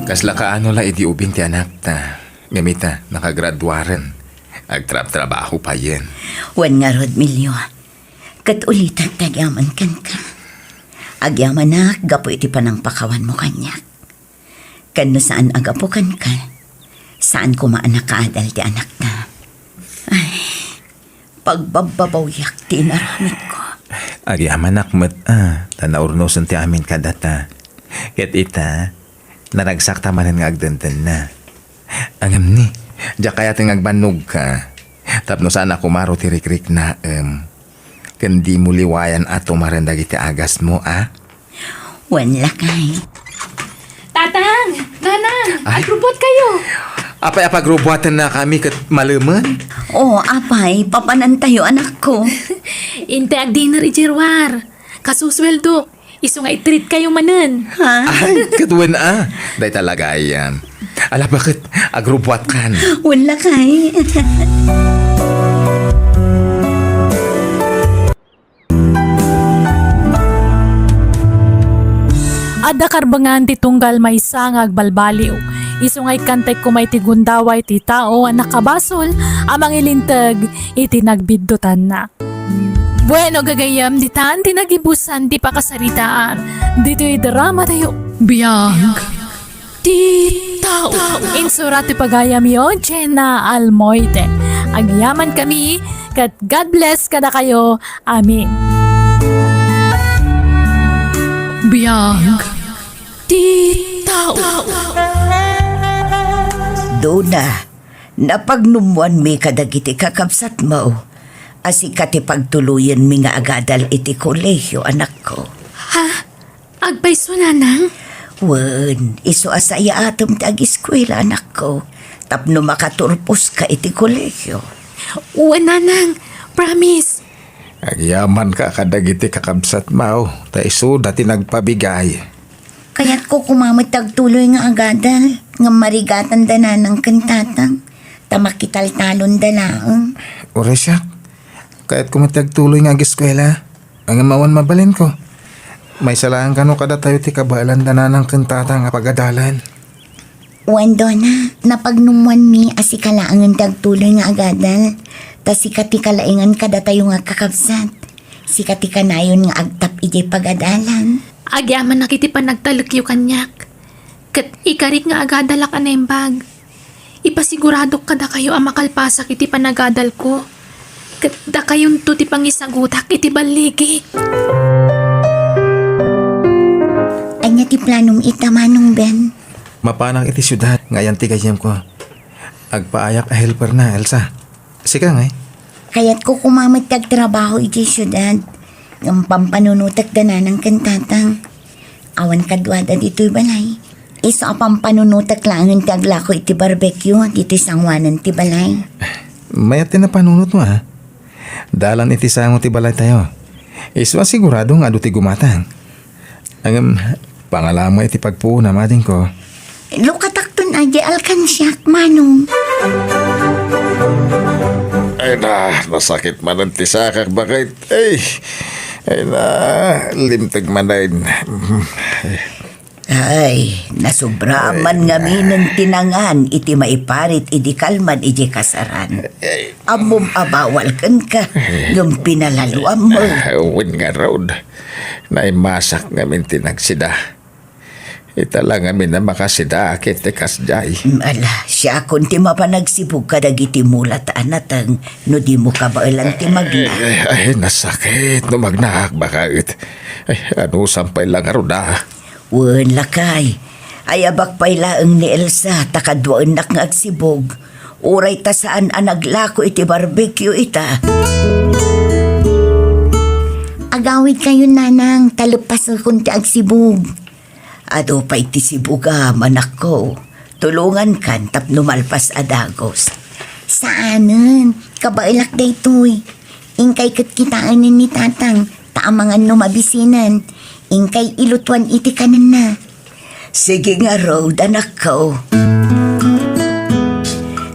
Kasla ka ano la iti ubing ti anak ta. Ngamita, nakagraduaren. Agtrab-trabaho pa yan. Wan nga rod, Emilio. Kat ulitan tagyaman kan ka. Agyaman na, gapo iti panang pakawan mo kanyak. Kano saan agapukan ka, saan ko maanak kaadal ti anak na. Ay, pagbababawyak ti naramit ko. Agyaman akmat tanaurnosan ti amin kadata. Ket ita, naragsakta manan nga agdandan na. Angam ni, diya kaya ting agbanog ka. Tapno sana kumaro ti rikrik na kandi mo liwayan at tumarandag iti agas mo, Wan lakay. Tatang! Nanang! Ay. Agrupot kayo! Apay apagrubuatan na kami kat maluman? Oo, apay, papanan tayo anak ko. Inte ag dinner ijerwar. Kasusweldo. Iso nga i-treat kayo manan. Ha? Ay, katuwan Day talaga yan. Ala bakit agrubuat kan? Wan lakay. Adda karbangan ti tunggal may sangag balbaliw. Isungay kantek kumay ti gundaway ti tao ang nakabasol amang ilintag iti nagbiddutan na. Bueno gagayam di taan ti nagibusan ti pakasaritaan. Dito'y drama tayo. Biyag. Ti tao. Insura ti pagayam yon, Jenna Almoite. Agyaman kami, kat God bless kada kayo. Amin. Biyag. Ti tao. Dona, napagnumuan mi kadagiti kakabsat mo. Asi kati pagtuluyan mi nga agadal iti kolehiyo, anak ko. Ha? Agpaiso nanang? Wen, iso asaya atom tag-eskwela, anak ko. Tapno makaturpos ka iti kolehiyo. Uwan nanang. Promise. Agyaman ka kadagiti kakabsat mao. Taiso dati nagpabigay. Kaya't ko kumamatag tuloy nga agadal, nga marigatan dana ng kantatang, tamakital-talon dalaang. Oresyak, kahit kumitagtuloy nga ag-eskwela, ang amawan mabalin ko. May salaan kano kada tayo ti kabalan dana ng kantata nga pagadalan. Wando na, napagnumuan mi asikalaangan tagtuloy nga agadal, ta sikati kalaingan kada tayo nga kakabsat. Sikati kanayon nga agtap ijay pagadalan. Agyaman na kiti panagtalak yu kanyak. Kat ikarik nga agadala ka na imbag. Ipasigurado kada kayo ang makalpasak iti panagadal ko. Kat da kayon to ti pangisagutak iti baligi. Anya ti planong itamanong Ben. Mapanang iti syudad, ngayon ti kayam ko. Agpaayak a helper na, Elsa. Sika nga Kaya't ko kumamatag trabaho iti syudad. Ng pampanunutak dana ng kantatang. Awan kadwada dito'y balay. Iso pampanunutak lang ang taglako iti barbecue dito'y sangwanan ti balay. Mayat na panunot mo Dalan iti sango ti balay tayo. Iswa siguradong adu ti gumatang. Ang pangalama iti pagpuuna mading ko. Lukatakton aja alkansyak manong. Ay na, nasakit man ang tisakak bakit. Ay na, limtag man na Ay, nasubraman nga minang tinangan iti maiparit iti kalman iti kasaran. Amom abawal kan ka, yung pinalaluan mo. Uwin nga road. Naimasak nga min tinagsida. Italang amin na makasidakit ti kasjay. Ala, siya kung ti mapanagsibog ka dagiti mulat anatang no di mo ka ba ilang ti magna. Ay, nasakit no magnaak bakit. Ay, ano sampay lang aruda. Wen lakay. Ayabak pay laeng ni Elsa takadwaan nak nga agsibog. Uray ta saan anaglako iti barbecue ita. Agawid kayo nanang, talupas akong ti agsibog. Ado pa iti sibuga manak ko. Tulungan kan tapno malpas adagos. Saanan? Kabailak daytoy. Ingkay kat kitaanin ni tatang, taamangan no mabisinan. Ingkay ilutuan iti kanan na. Sige nga Rod, anak ko.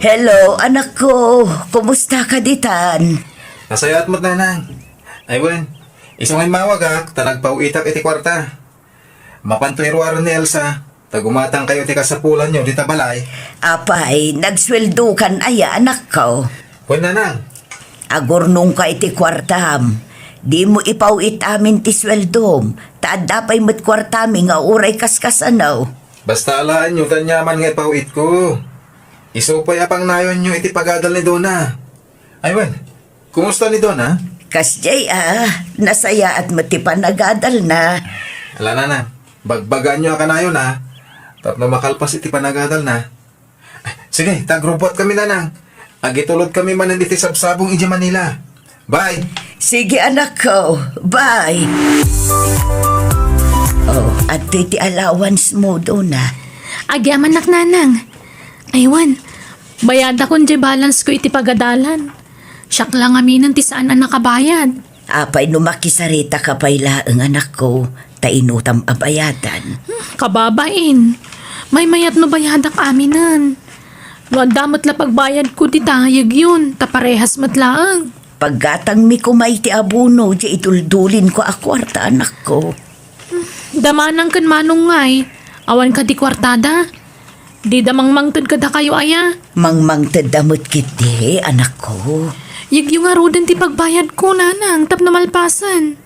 Hello, anak ko. Kumusta ka ditan? Nasayat mo't nanang. Aywan, isang ay mawagak, tanagpauitak iti kwarta. Mapantuiruaran ni Elsa, tagumatang kayo ti kasapulan nyo, di tabalay. Apay, nagsweldo kan aya anak ko. Wen nanang, Agurnong ka iti kwartam. Di mo ipauit amin ti sweldom. Taadapay mo't kwartami nga uray kaskasanaw. basta alaan nyo, tanyaman nga ipauit ko. Isupay apang nayon nyo iti pagadal ni Donna. Aywan, kumusta ni Donna? Kasjay nasaya at matipan nagadal na. Ala nanang, bagbagan nyo akanayon ha. Tapno makalpas iti panagadal na. Ay, sige, tagrobot kami nanang. Agitulod kami man iti sabsabong iji Manila. Bye! Sige anak ko, bye. Oh, at iti allowance mo doon na. Agyaman nak nanang. Aywan, bayad akong di balance ko iti pagadalan. Siyak lang aminan ti saan ang nakabayad. Apay numakisarita ka pay laeng anak ko, tainutam abayadan. Kababain, may mayat no bayadak aminan. No damot la pagbayad ko di tayag yun, taparehas matlaang. Paggatang mi kumay ti abuno, di ituldulin ko akwarta anak ko. Damanang kan manong ngay, awan ka di kwartada. Di damang mangtod ka da kayo aya. Mangmang tadamot kiti, anak ko. Yag yung arudan ti pagbayad ko nanang, tap na malpasan.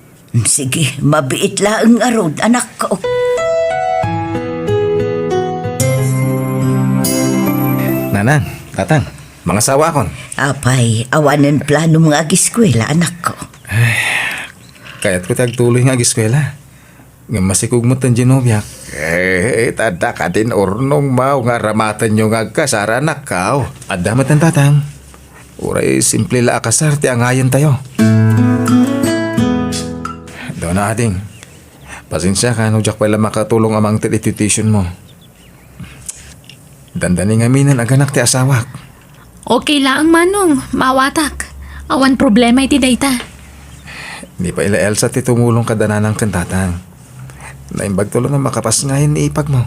Sige, mabiit laeng arod, anak ko. Nanang, tatang, mga sawa kon. Apay, awanan plano mga agiskwela, anak ko. Kaya't ko tagtuloy nga agiskwela. Nga masikog mo tan Genoviak. Tada ka din urnong mau nga ramatan nyo nga kasara nakaw. At damat ng tatang. Uray, simple la akasar ti angayan tayo. Doon na ading. Pasensya ka, nujak pala makatulong amang tititution mo. Dandaning aminan aganak ti asawak. Okay lang manong, mawatak. Awan problema iti dayta. Di pa ila Elsa ti tumulong ka dananang kantatang. Naimbag tulo na makapas ngayon ni ipag mo.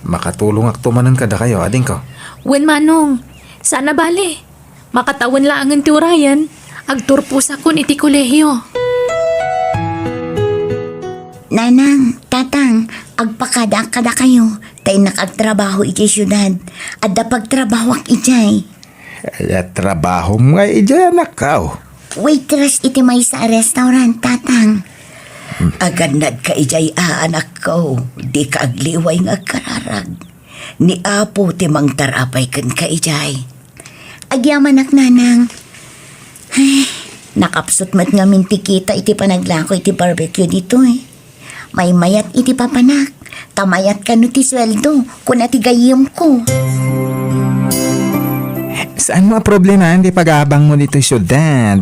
Makatulong ak tumanan kada kayo, ading ko. Wen manong, sana bale. Makatawan lang ang tiurayan, agturpos akon iti kolehiyo. Nanang, tatang, agpakada-kada kayo. Tayo nakagtrabaho iti syudad. At da pagtrabawak ijay. Kaya trabaho mo nga ija nakaw. Waitress iti may sa restaurant, tatang. Aganad ka ijay anak ko, di ka agliway nga kararag. Ni apo ti mang tarapay kan ka ijay. Agyaman ak nanang. Ay, nakapsot mat nga mintikita iti panaglako iti barbecue dito eh. May mayat iti papanak. Tamayat ka no ti sweldo kung ati gayim ko. Saan mga problema hindi pag-aabang mo dito syudad?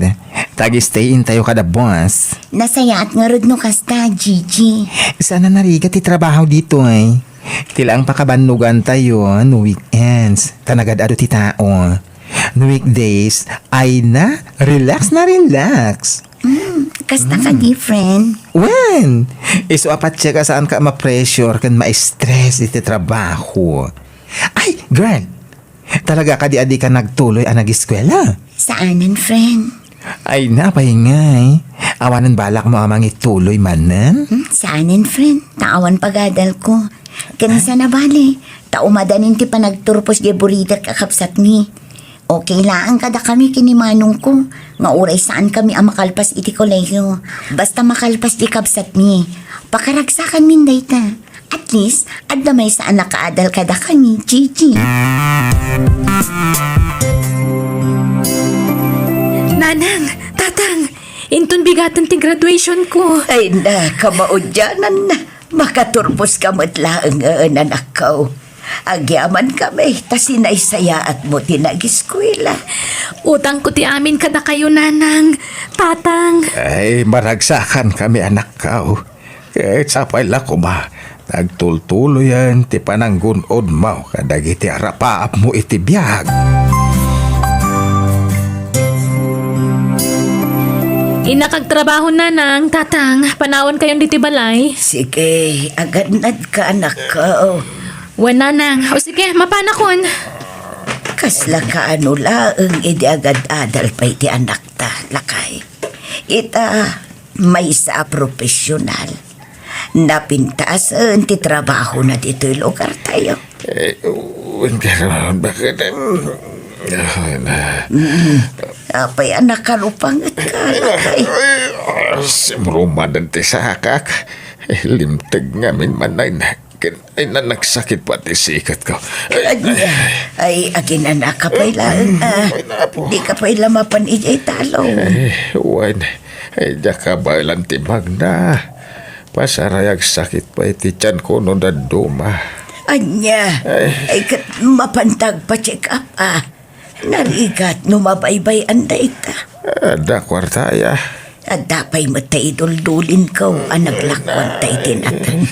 Tag-stayin tayo kada boss. Nasayaat nga rod no kasta, Gigi. Sana narigat ti trabaho dito eh. Tila ang pakabanugan tayo no weekends. Tanagad-ado ti tao. No weekdays ay na relax. Kasta ka different. When? Iso apat siya ka saan ka ma-pressure kan ma-stress iti trabaho. Ay, girl! Talaga ka di adi ka nagtuloy ang nag-eskwela? Saanan, friend? Ay, napahingay. Awanan balak mo amang ituloy manan? Saanan, friend? Taawan pagadal ko. Kanisa na bali. Taumadanin ti panagturpos di burida kakapsat ni. Okay lang kada kami kinimanong ko. Nga oray saan kami ang makalpas iti kolehiyo. Basta makalpas di kapsat ni. Pakaragsakan min dayta. At least, adamay saan nakaadal kada kami, Gigi. Nanang, tatang, inton bigatan ti graduation ko. Ay na, kamaudyanan na. Makaturbos ka matlaang anak ko. Agyaman kami, ta sinaysayaat mo tinag-eskwela. Utang ko ti amin kada kayo, nanang. Tatang, Ay, maragsakan kami anak ka. Kahit sapay la ko ba, nagtultulo yan, ti pananggunod mo, kadagiti arapaap mo iti biyag. inakagtrabaho, nanang, tatang, panawon kayon diti balay. Sige, aganad ka anak ko. Wan, nanang. O sige, mapanakon. Kasla ka ano laeng edi agad adal pa iti anak ta, lakay. Ita, may sa profesional. Napintasan ti trabaho na dito'y lugar tayo. Bakit? Apay anak kalupangat ka, lakay. Simrumadan ti sakak. Limtag ngamin manay na. Ay nagsakit pati sikat ko. Ay, agin anak ka pa'y lang. Di ka pa'y lamapan ijay talo. Wan. Ay jaka bailan ti Magda. Pasarayag sakit pa iti tiyan ko no daduma. Anya, ay kat mapantag pa check up Narigat no mabaybay anday ka. Ada kwartaya. At dapay matay duldulin ko ang naglakwan tayo tinatan.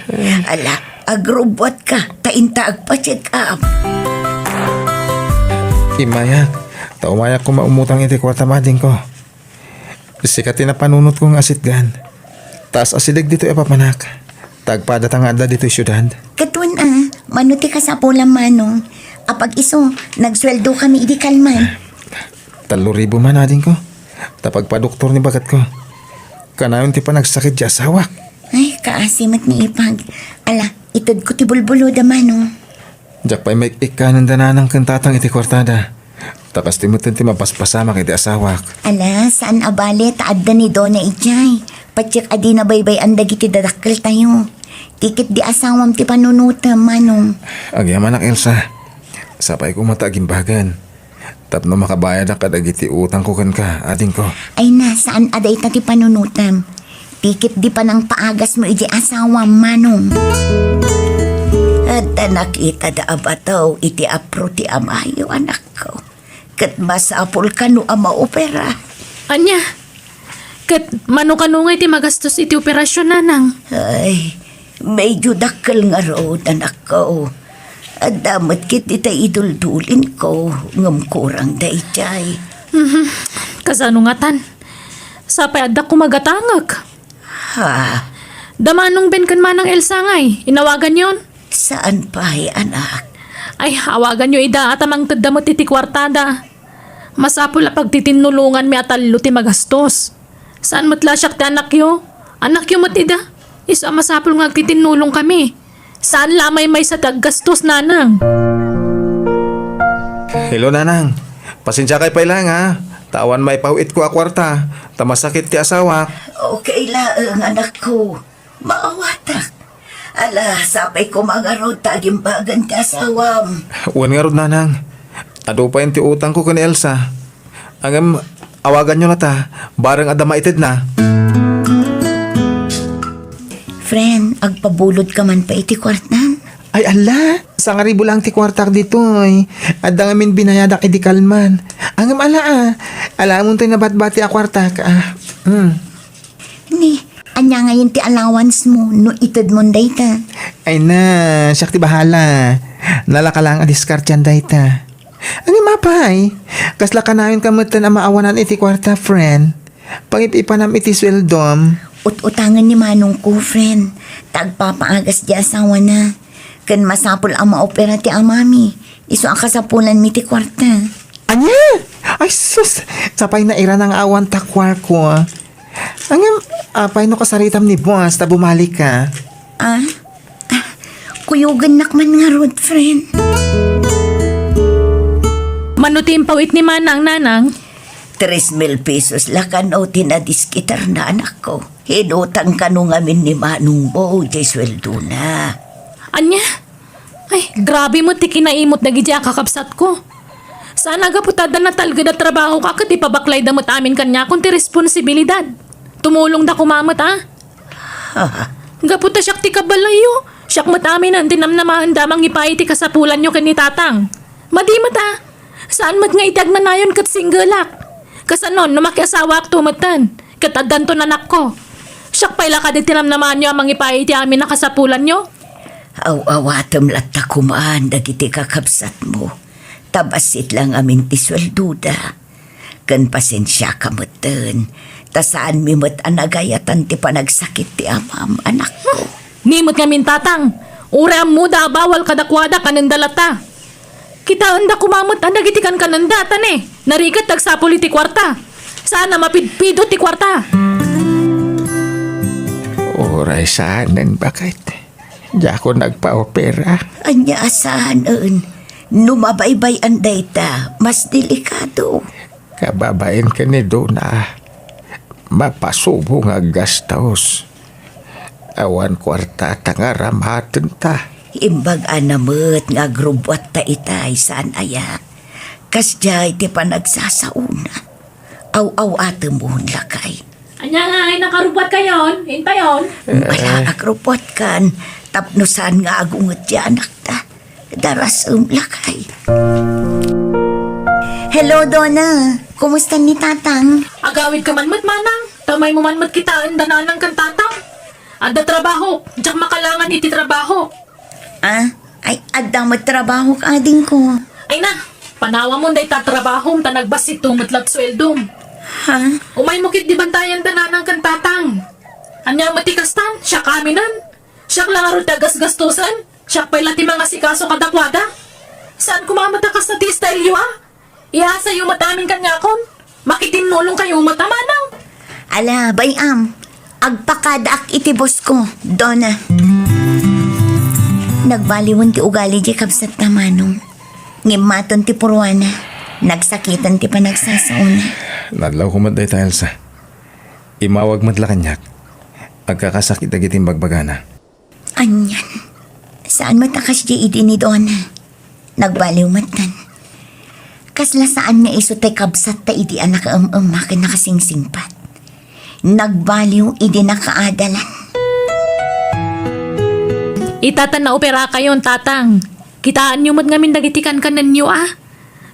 Ala, agrobot ka, taintaag pa check up. Imaya, taumaya ko maumutang iti kwarta mading ko. Sikatin na panunot kong asitgan. Taas asidag dito epapanak. Tagpadatang adda dito syudad. Katun manuti ka sa pulang manong. Apag iso, nagsweldo kami idi kalman. 3,000 man ading ko. Tapag pa doktor ni bagat ko. Kanayon ti pa nagsakit di asawa. Ay, kaasimat ni Ipag. Ala, itod ko ti bulbulo da manong. Jak pa'y may ikanan dananang kantatang iti kwartada. Takas ti mutin ti mapaspasamak iti asawa. Ala, saan abale taadda ni Dona Ijay? Patsik adi na baybay ang dagiti dadakkel tayo. Tikit di asawam ti panunutam, manong. Agyaman ak Elsa. Sapay ko matagimbagan. Tapno makabayad ang kadagiti utang ko kan ka, ading ko. Ay na, saan aday ta ti panunutam? Tikit di pa ng paagas mo iji asawam, manong. At nakita da abataw iti apro ti amayo anak ko. Kat masapol ka no ama opera. Anya, kat manukanungay ti magastos iti operasyon, nanang. Ay, medyo dakkel nga road anak ko. At damat kit ita iduldulin ko ngam kurang da ijay. Kasano nga tan? Sapay adda ko magatangag. Ha? Damanong ben kan manang Elsa ngay, inawagan yon. Saan pa anak? Ay, awagan nyo ida at amang tadamot iti kwartada. Masapul a pagtitinulungan mi atalo ti magastos. Saan matlasyak ti anak yo? Anak yo matida. Isa masapul nga agtitinulong kami. Saan lamay may sa taggastos, nanang? Hello, nanang. Pasensya kay pailang ha. Tawan may pahuit ko a kwarta. Tamasakit ti asawa. Okay lang anak ko. Maawatak. Ala, sapay ko mga rod tagimbagan ti asawam. Uwan nga rod, nanang. Ado pa yung ti utang ko kan Elsa. Angam, awagan nyo na ta. Barang adama ited na. Friend, agpabulod ka man pa iti kwartan. Ay ala, sa nga ribo lang ti kwartak dito ay. Adda nga min binayadak iti kalman. Angam ala Alamon tayo nabatbati a kwartak Ni, anya ngayon ti allowance mo, no itod mo dayta. Ay na, siyak ti bahala. Nalaka lang a discard yan dayta. Ano mapay? Kasla ka na yun kamutan ang maawanan iti kwarta, friend. Pangipipanam iti sweldom. Ut-utangan ni manong ko, friend. Tagpapaagas di asawa na. Kan masapol ang maopera ti amami. Iso ang kasapulan mi ti kwarta. Anya? Ay sus, sapay na ira ng awan takwar ko. Angam, apay no kasaritam ni boss ta bumalik ka. Kuyugan nakman nga road, friend. Manutim pawit ni manang, nanang. 3,000 pesos lakan o tinadiskitar na anak ko. Hinutang ka nung amin ni Manong Bo, jay sweldo na. Anya? Ay, grabe mo ti kinaimot na gidya kakapsat ko. Sana gaputada na talga na trabaho ka kat ipabaklay damot amin kanya kung ti responsibilidad. Tumulong da kumamot Gaputa siyak ti kabalayo. Siyak mat amin ang tinamnamahan damang ipay ti kasapulan nyo kani tatang. Madimat Saan mat nga itag na nayon kat singgolak? Kasanon, numakiasawa ak tumatan. Kataddan to nanak ko. Siyak pa'y lakad tinamnamahan nyo amang ipay ti amin na kasapulan nyo. Aw-awatam latta kumaan dagiti kakabsat mo. Tabasit lang amin ti swelduda. Kan pasensya ka matan. Ta saan mi mat anagayatan ti panagsakit ti amam anak ko. Nimot nga min tatang. Ure ang muda bawal kadakwada kanandalata. Kita anda kumamot anda gitikan kanandatan Narikat tagsapuli ti kwarta. Sana mapidpido ti kwarta. Oray saanan bakit? Di ako nagpa-opera. Anya asahan numabaybay ang data, mas delikado. Kababain ka ni Dona. Mapasubo nga gastos. Awan kwarta tangaramatan ta. Imbag anamot nga grubwat ta itay saan aya. Kasjay ti panagsasauna. Aw-aw ate mo lakay. Anya nga ay nakarubat kayon. Hintayon. Wala agrubwat kan. Tapnusan nga agungot di anak ta. Daras lakay. Hello, Donna. Kumusta ni Tatang? Agawid ka man manang. Tamay mo man kitaan dananang kan tatang. Ada trabaho. Diyak makalangan iti trabaho. Ay, adang magtrabaho ka ading ko. Ay na. Panawa mo day tatrabaho. Tanagbasit tumatlag sweldom. Ha? Umay mo kit di bantayan dananang kan tatang. Anya matikastan. Siya kaminan. Siya lang aro tagas-gastusan. Siya pa'y lati mga sikaso kadakwada. Saan kumamatakas na ti style yu Iasa yung matamin kanya kon. Makitinulong kayo matamanang. Ala, bayam. Agpakadaak iti boss ko, Donna. Nagbaliwan ti ugali di kabsat tamanong. Ngimaton ti purwana. Nagsakitan ti panagsasauna. Nadlaw ko matday tayo sa. Imawag matla kanyak. Agkakasakit agiting bagbagana. Anyan. Saan matakas di iti ni Donna? Nagbaliw matan. Kasla saan nga iso tay kabsat ta iti anak makin nakasingsingpat. Nagbaliw iti nakaadalan. Itatan na opera kayon, tatang. Kitaan nyo mat ngamin dagitikan kanan nyo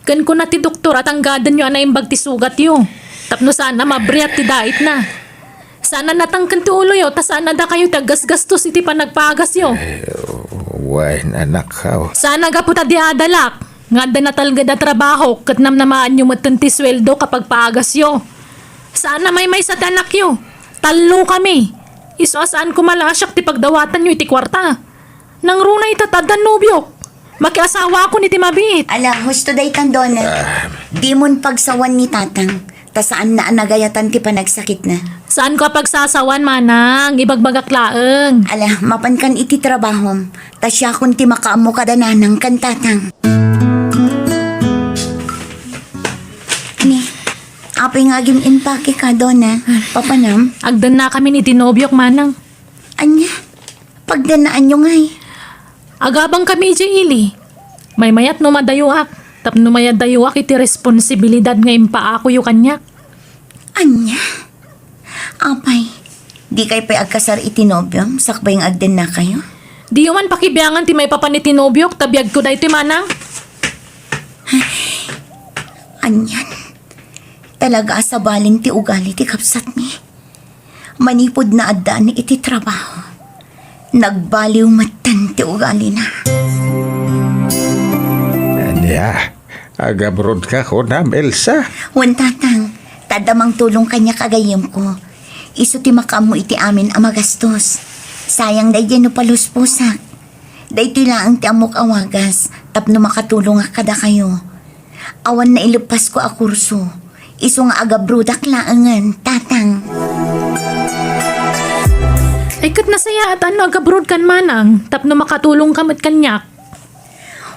Kan ko na ti doktor at ang gadan nyo na imbag ti sugat yo. Tapno sana mabriat ti dait na. Sana natangkan ti ulo yo, ta sana da kayo tagas-gastos iti panagpagas yo. Uway anak ka. Sana gaputa di adalak. Nga da natalga da trabaho, kat namnamaan nyo matan ti sweldo kapag paagas yo. Sana may sa tanak yo. Talo kami. Iso saan ko malasyak ti pagdawatan nyo iti kwarta. Nang runay tatadan nobyo. Makiasawa ako ni Timabit. Ala, husto day kan Donna. Di mon pagsawan ni Tatang. Ta saan na anagayatan ti panagsakit na. Saan ko pagsasawan manang? Ibagbagak laeng. Ala, mapan kan iti trabahom. Ta siya kun ti makaamo kadananang kan Tatang. Ni, apay nga gim impake ka, Donna. Papanam, Agdan na kami ni Tinobyok manang. anya, pagdanaan nyo ngay. Agabang kami ili. May mayat no madayuak. Tapno mayat dayuak iti responsibilidad nga impa ako yung kanyak. Anya, apay, di kay pay agkasar iti nobyom, sakbay ng agden na kayo. Di yung man pakibiyangan ti may papa ni Tinobyok, tabiyag ko da iti manang. Anyan, talaga asabalin ti ugali ti kapsat ni. Manipod na adda ni iti trabaho. Nagbaliw matan ti ugali na. Anya, agabrod ka ko na, Elsa. Wan Tatang, tadamang tulong kanya kagayem ko. Iso ti makamu iti amin ang magastos. Sayang day no paluspusak. Day ti laang ti amok awagas, tapno makatulong kada kayo. Awan na ilupas ko a kurso. Iso nga agabrudak laangan, Tatang. Ay kat nasaya at ano agabroad kan manang. Tapno makatulong kamat kanyak.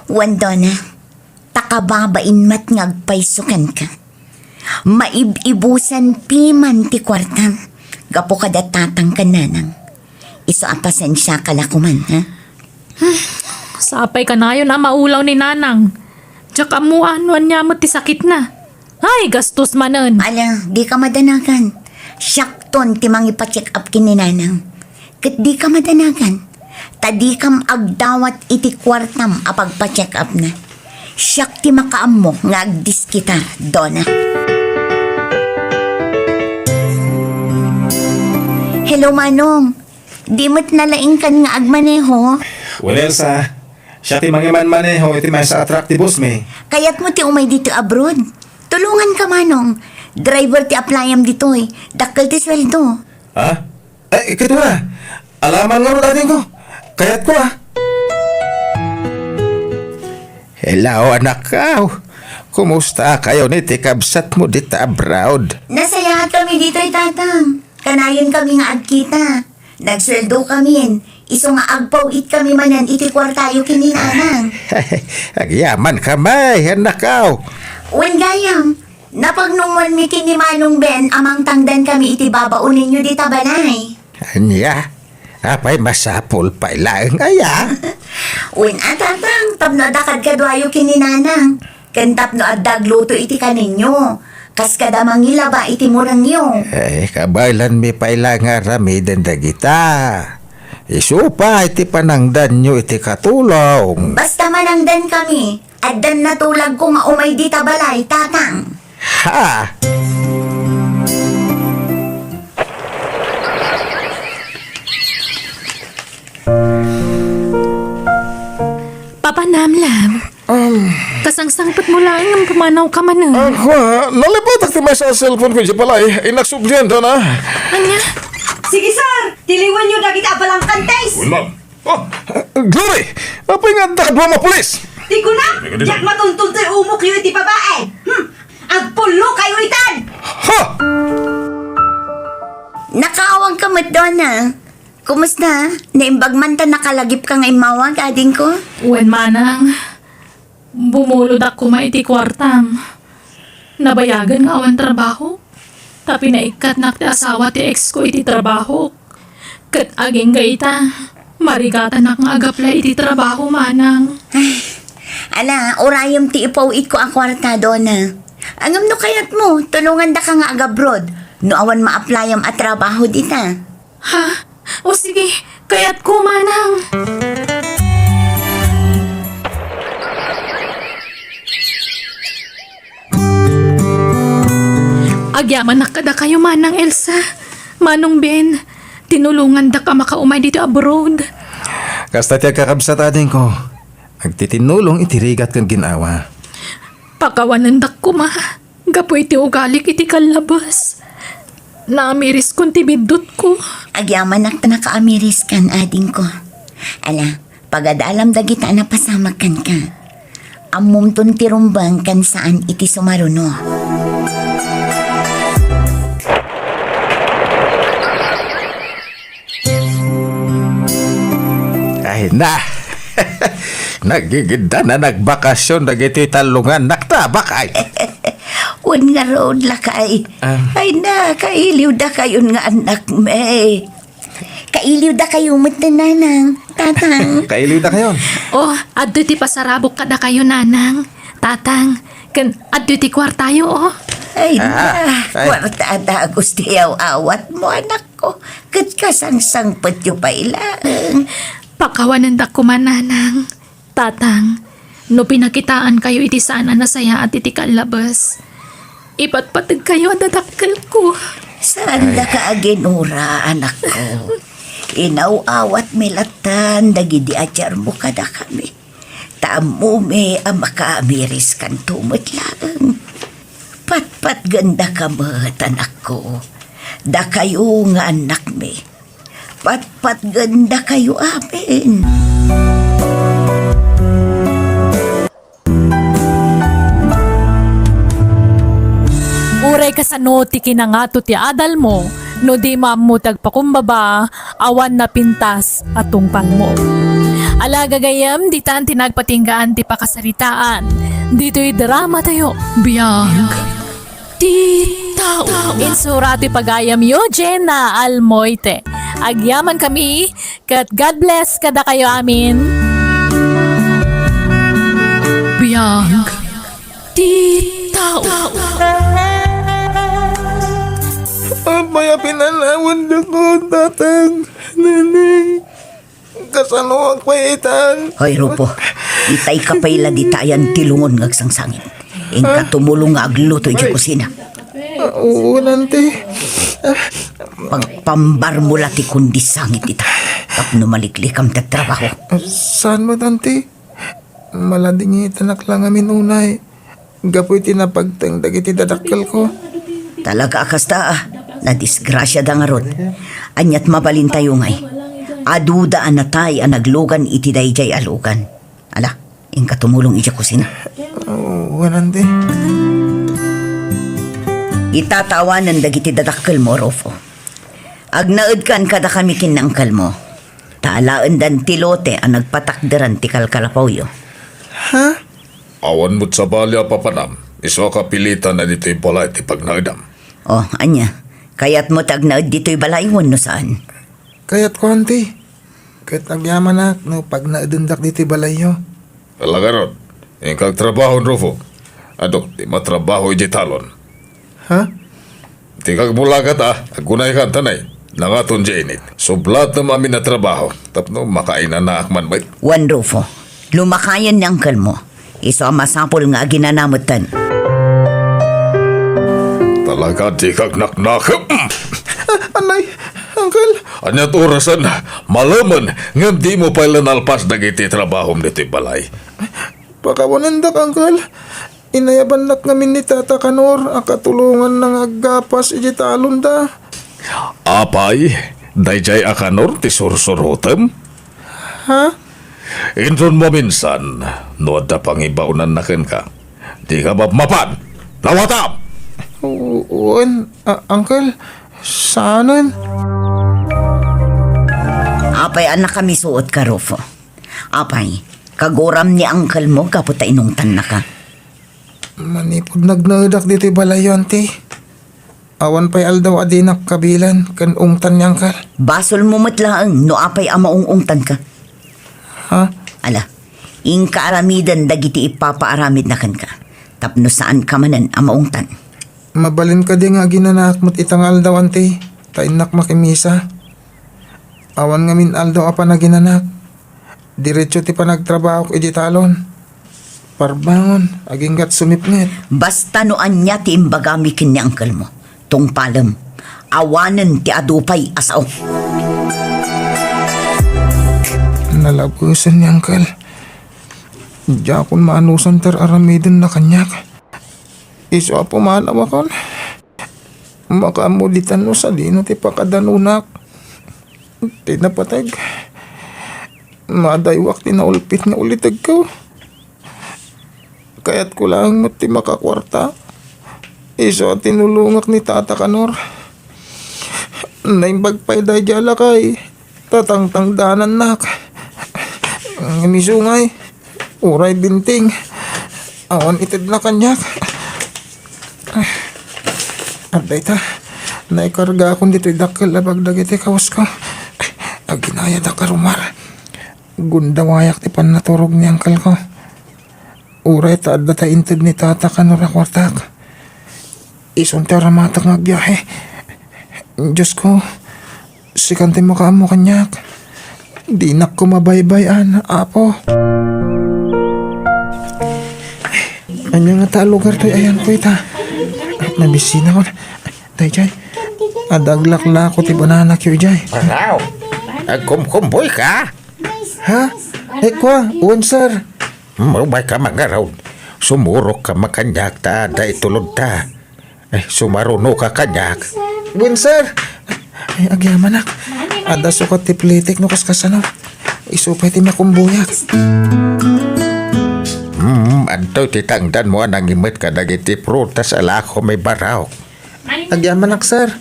Wan Donna, takababain mat ngagpaysukan ka. Maibusan piman ti kwartam. Gapo kada tatang kananang. Iso apasensya ka lakuman, ha? Sapay ka na yun na maulaw ni nanang. Tsaka mo anuan niya mo ti sakit na. Ay, gastos manan. Ala, di ka madanagan. Syakton ti mangipa-check up kininanang. Kat di ka madanagan. Tadi kam agdawat iti kwartam apag pa-check up na. Syak ti makaam mo nga agdiskitar, Donna. Hello, Manong. Di mo't nalaing kan nga agmaneho. Well, Elsa, siya ti mangiman maneho, iti may sa attractibus me. Kaya't mo ti umay dito abroad. Tulungan ka, Manong. Driver ti applyam dito eh. Dakkel ti sweldo. Ha? Ay, ikaw na. Alaman nga ro dating ko. Kaya't ko Hello, anak ka. Kumusta kayo ni tikabsat mo dito abroad? Nasayahat kami dito ay tatang. Kanayon kami nga agkita. Nagsweldo kami. Iso nga agpawit kami manan iti kwartayo kininanang. Agyaman ka may, anak ka. Wen gayam, napagnungwan mi kini Manong Ben amang tangdan kami iti babaunin nyo di tabanay. Anya, apay masapol pa ilang aya. Wen atatang, tapno dakad kadwayo kininanang. Ken tapno addagluto iti kaninyo. Kas kada mangilaba iti murang nyo. Ay, kabaylan mi pa ilang aramidan dagita. Isupa iti panangdan nyo iti katulong. Basta manangdan kami, addan natulag ko nga umay di tabalay, tatang. Ha? Papa Namlam. Kasangsangpat mo lang ang pumanaw ka man. Ako, nalipat ak ti may sa cellphone ko di palay. Ay, nagsubsyento na. Anya? Sige, sir! Tiliwan nyo dagit abalang kantes! Ma'am. Oh, Glory! Apay nga dakadwa mga pulis! Di ko na! Yak matuntun tayo umok yun iti babae! Agpulo kayo itan! Ha! Nakaawag ka mat, Donna. Kumusta? Naimbagman ta nakalagip ka nga imawag, ading ko? Wen manang. Bumulod ako maiti kwartam. Nabayagan nga awan trabaho. Tapi naikat na ti asawa ti ex ko iti trabaho. Kat aging gaita. Marigatan na nga agapla iti trabaho manang. Ala, orayom ti ipawit ko ang kwarta, Donna. Angam no kayat mo, tulungan da ka nga agabroad. No awan ma-applyam at trabaho dita. Ha? O sige, kaya't ko manang. Agyaman na kada kayo manang Elsa. Manong Ben, tinulungan da ka makaumay dito abroad. Kasta tiya kakabsat ading ko. Agtitinulong itirigat kang ginawa. Pakawanan da ko ma. Gapoy ti ugalik iti kalabas. Naamiris kong tibidot ko. Agyaman nak nakaamiris kan, ading ko. Ala, pagadalam dagita na pasamakan ka. Amom tun tirumbang kan saan iti sumaruno. Ay na. Nagigida na nagbakasyon nagiti talungan naktabak ay. Un nga road la kay. Ay na, kailiw da kayon nga anak me. Kailiw da kayo nanang, tatang. Kailiw na kayon. Oh, adto ti pasarabok kada kayo nanang. Tatang, kan adto ti kwartayo oh. Ay na, ay. kwartada gustiyaw awat mo anak ko. Kat kasangsang patyo pa ilang. Pakawanan da kumananang. Tatang, no pinakitaan kayo iti sana na saya at iti kalabas. Ipatpatag kayo at dadakkel ko. Saan da ka aginura, anak ko? Inaw-awat milatan, dagidi adyar mo kada kami. Tamo me ang makaamiris kan tumot lang. Patpat ganda ka mat, anak ko. Da kayo nga anak me. Patpat ganda kayo amin. Uray kasano ti kinangato ti adal mo, no di mamutag pakumbaba, awan na pintas at tungpang mo. Alaga gayam, di taan tinagpatinggaan ti pakasaritaan. Dito'y drama tayo, biyag. Ti tao. Insura ti pagayam yo, Jenna Almoite. Agyaman kami, kat God bless kada kayo amin. pinanawan na ko, tatang, nanay. Kasano ang kwaitan? Hoy, Rupo, itay ka pa'y di tayan tilungon ngagsangsangin. Ingka tumulong nga agluto di kusina. Oo, nanti. Pagpambar mo lati kundi sangit ita. Tapno maliklikam ta trabaho. Saan mo, tanti? Malading itanak lang amin unay. Gapoy tinapagtang dagiti dadakkel ko. Talaga akasta nadisgrasya da nga ron. Anyat mabalin tayo ngay. Aduda anatay ang naglugan iti dayjay alugan. Ala, ingka tumulong iti kusina. Oo, nanti. Itatawanan dagiti dadakkel mo, Rofo. Agnaed kan kada kami kinangkal mo. Taalaan dan tilote ang nagpatakderan ti kalkalapawyo. Awan mo't sa balya papanam, iso ka pilitan na dito'y balay ti pagnaidam. Oh, anya. Kaya't mo tagnaed dito'y balaywan no saan. Kaya't ko, anti. Kaya't agyaman na, no, pag naidundak dito balayo. Talaga ron, yung kagtrabaho Rufo. Adok, di matrabaho iti talon. Ha? Di kagmulagat agunay kan tanay. Nangaton Janit. Sublat na mami na trabaho. Tapno makainan na akman bait. Juan Rufo, lumakayan ni angkal mo. Iso ang masapol nga ginanamutan. Talaga di kag naknak. Anay, uncle. Anyat orasan, malaman nga di mo pala nalpas dagiti trabaho dito'y balay. Pakawanandak, uncle. Inayaban nak ngamin ni Tata Kanor, akatulungan ng aggapas iti talon da. Apay, dayjay akanor ti sursurutem. Ha? Inron mo minsan, no da pangibaunan na ken ka. Di ka ba mapan? Lawatam! Uwan, uncle. Saanan? Apay anak kami suot ka, Rufo. Apay, kagoram ni angkal mo kaputa inungtan na ka. Manipod nagnadak dito balayo, anti. Awan pa'y aldaw adinak kabilan, kan ungtan niyang kal. Basol mo matlaang no apay amaungungtan ka. Ha? Ala, ingka aramidan dagiti ipapaaramid na kan ka. Tapno saan ka manan amaungtan. Mabalin ka di nga ginanak mo't itang aldaw, anti. Tainak makimisa. Awan nga min aldaw apa na ginanak. Diretso ti pa nagtrabaho iti talon. Parbangon, aging gat sumipngit. Basta no anya ti imbagamikin ni angkal mo. Tung palam, awanan ti adupay asaw. Nalabusan niya, uncle. Diya akong maanusan ter aramidin na kanyak. Iso apo manawa kon. Makamulitan no sa lino ti pakadanunak. Tinapatag. Madaywak tinaulpit nga ulitag ko. Kaya't ko lang ti makakwarta. Iso at tinulungak ni Tata Kanor. Naimbag pa'y dayjala kay. Tatangtangdanan nak. Misungay. Uray binting. Awan itid na kanyak. Arday ta. Naikarga akong dito'y dakil labag dagiti kawas ko. Aginaya da karumar. Gundawayak ti pan naturog ni angkal ko. Uray ta adda ta intid ni Tata Kanor akwartak. Isunta ramatak nga biyahe. Diyos ko, sikante mo ka mo kanyak. Di na ko mabaybayan, apo. Anya nga ta lugar to'y ayan ko ita. Nabisina ko. Tay, Jay. Adaglak ko ti banana kyo, Jay. Wow! Agkumkumboy ka? Ha? Kwa, uwan sir. Mabay ka mga raw. Sumurok ka makanyak ta, day tulod ta. Sumaruno ka kanyak. Win, sir. Ay, agyaman nak. Ada sukat ti plitik no kaskasano. Isupay ti makumbuyak. Anto ti tangdan mo nang imit ka dagiti prutas ala ko may baraw. Agyaman nak, sir.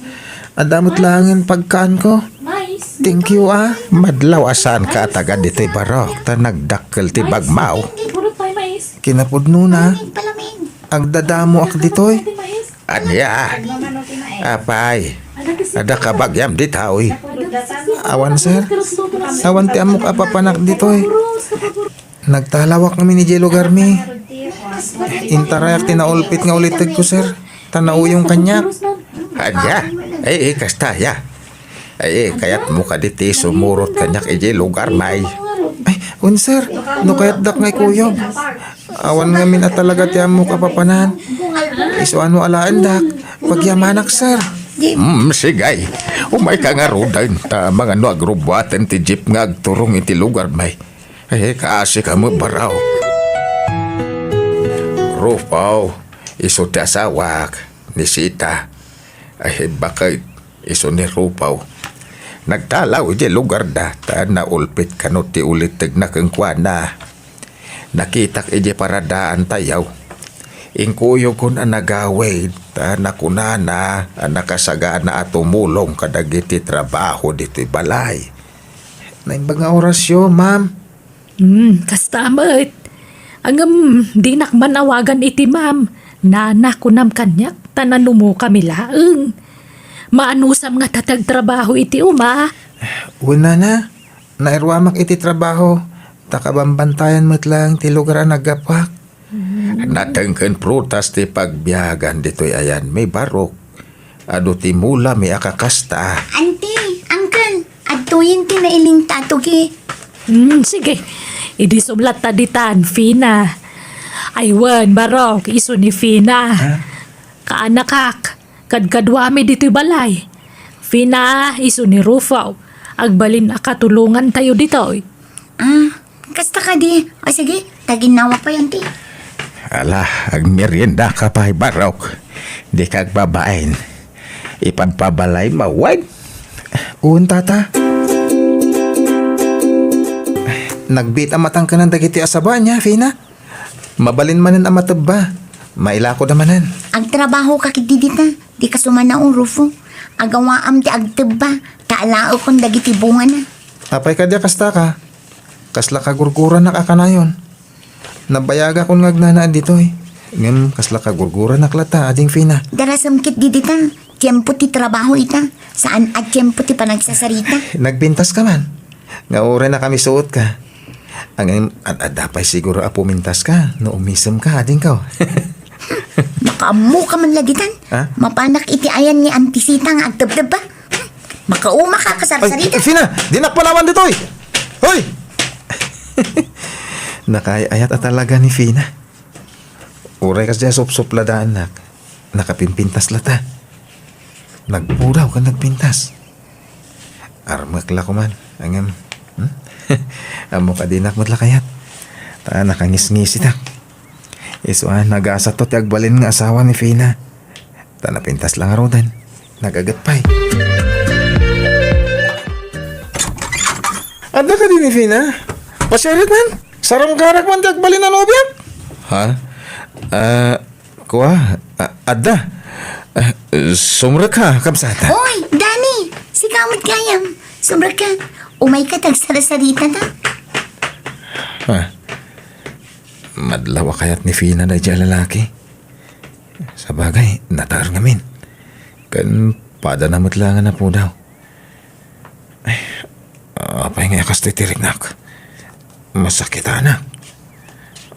Adamot langin pagkaan ko. Thank you, ah. Madlaw asan ka taga dito'y barok ta nagdakkel ti bagmaw. Kinapudno na. Agdadamo ak ditoy. Anya? Apay. Ada ka bagyam ditaoy. Awan, sir. Awan ti amok apapanak ditoy. Nagtalawak kami ni Jelo Garmi. Intarayak tinaulpit nga ulitag ko, sir. Tanaw yung kanyak. Anya? kasta ya. Kaya't mo ka diti sumurot kanyak iji lugar may. Ay, unsir, no kayat dak ngay kuyog. Awan nga min at talaga tiyan mo kapapanan. Iso ano alaan dak, pagyamanak sir. Sigay. Umay ka nga rodan. Ta mga no agrubatan ti jeep nga agturong iti lugar may. Kaasi ka mo baraw. Rupaw, iso ti asawak ni Sita. Bakit iso ni Rupaw. Nagtalaw iti lugar da, ta naulpit kanot ti ulit na keng na. Nakitak iti paradaan tayaw. Ingkuyo kun ang nagawid, ta nakunana, ang nakasagaan na atumulong kadagiti trabaho dito'y balay. Naimbang nga orasyon, ma'am. Kastamit. Angam, di nakmanawagan iti ma'am. Nana kunam kanyak, tananumo kami laeng. Maanusam nga tatagtrabaho iti uma. Una na, nairwamak iti trabaho. Takabambantayan mo't lang ti lugar ang nagapak. Natengken prutas ti pagbiyagan dito'y ayan may barok. Ado ti mula may akakasta. Auntie, uncle, atuyin ti nailing tatugi. Sige, idi sublat taditan, Fina. Aywan, barok, iso ni Fina. Kaanakak, kadkadwami dito'y balay. Fina, iso ni Rufaw. Agbalin akatulungan tayo dito'y. Kasta ka di. O sige, taginawa pa yan ti. Ala, agmerienda ka pa barok. Di kag babaen. Ipagpabalay mawag. Uun, tata. Nagbit ang matang ka ng dagiti asaba niya, Fina. Mabalin manan ang mataba. Mailako namanan. Ang trabaho ka kitidita, di ka sumana ang rufo. Agawaam ti agteba, kaalao kong dagiti bunga na. Apay ka diya kasta ka. Kasla kagurguran na kakanayon. Nabayaga kong ngagnanaan dito eh. Ngam kasla kagurguran na klata, ading Fina. Darasam kit didita, tiyempo ti trabaho ita. Saan at tiyempo ti panagsasarita. Nagpintas ka man. Ngaure na kami suot ka. Ang adapay siguro apumintas ka. No umisem ka, ading ka. Makaamu ka man laditan. Ha? Mapanak iti ayan ni Antisita nga agtebdeb ba? Makauma ka kasarsarita. Fina! Di nakpalawan dito eh! Hoy! Nakayayat at talaga ni Fina. Uray kas dyan sup-supladaan nak. Nakapimpintas lata. Nagpuraw ka nagpintas. Armakla ko man. Angam. Amo ka dinak mo't lakayat. Ta nakangis-ngisi tak. Isuan nag-asa to ti agbalin nga asawa ni Fina. Ta napintas lang arodan. Nagagatpay. Ada ka din ni Fina? Pasyarit man. Sarang karak man ti agbalin na nobyak. Ha? Kuha? Ada? Sumra ka, kamsata. Oy, Dani! Si kamot kayam. Sombra ka. Umay ka tagsarasarita na. Madlawa kayat ni Fina na dyan lalaki. Sa bagay, natar ngamin. Kan padanamot lang na po daw. Apay nga yakas titirik nak. Masakit anak.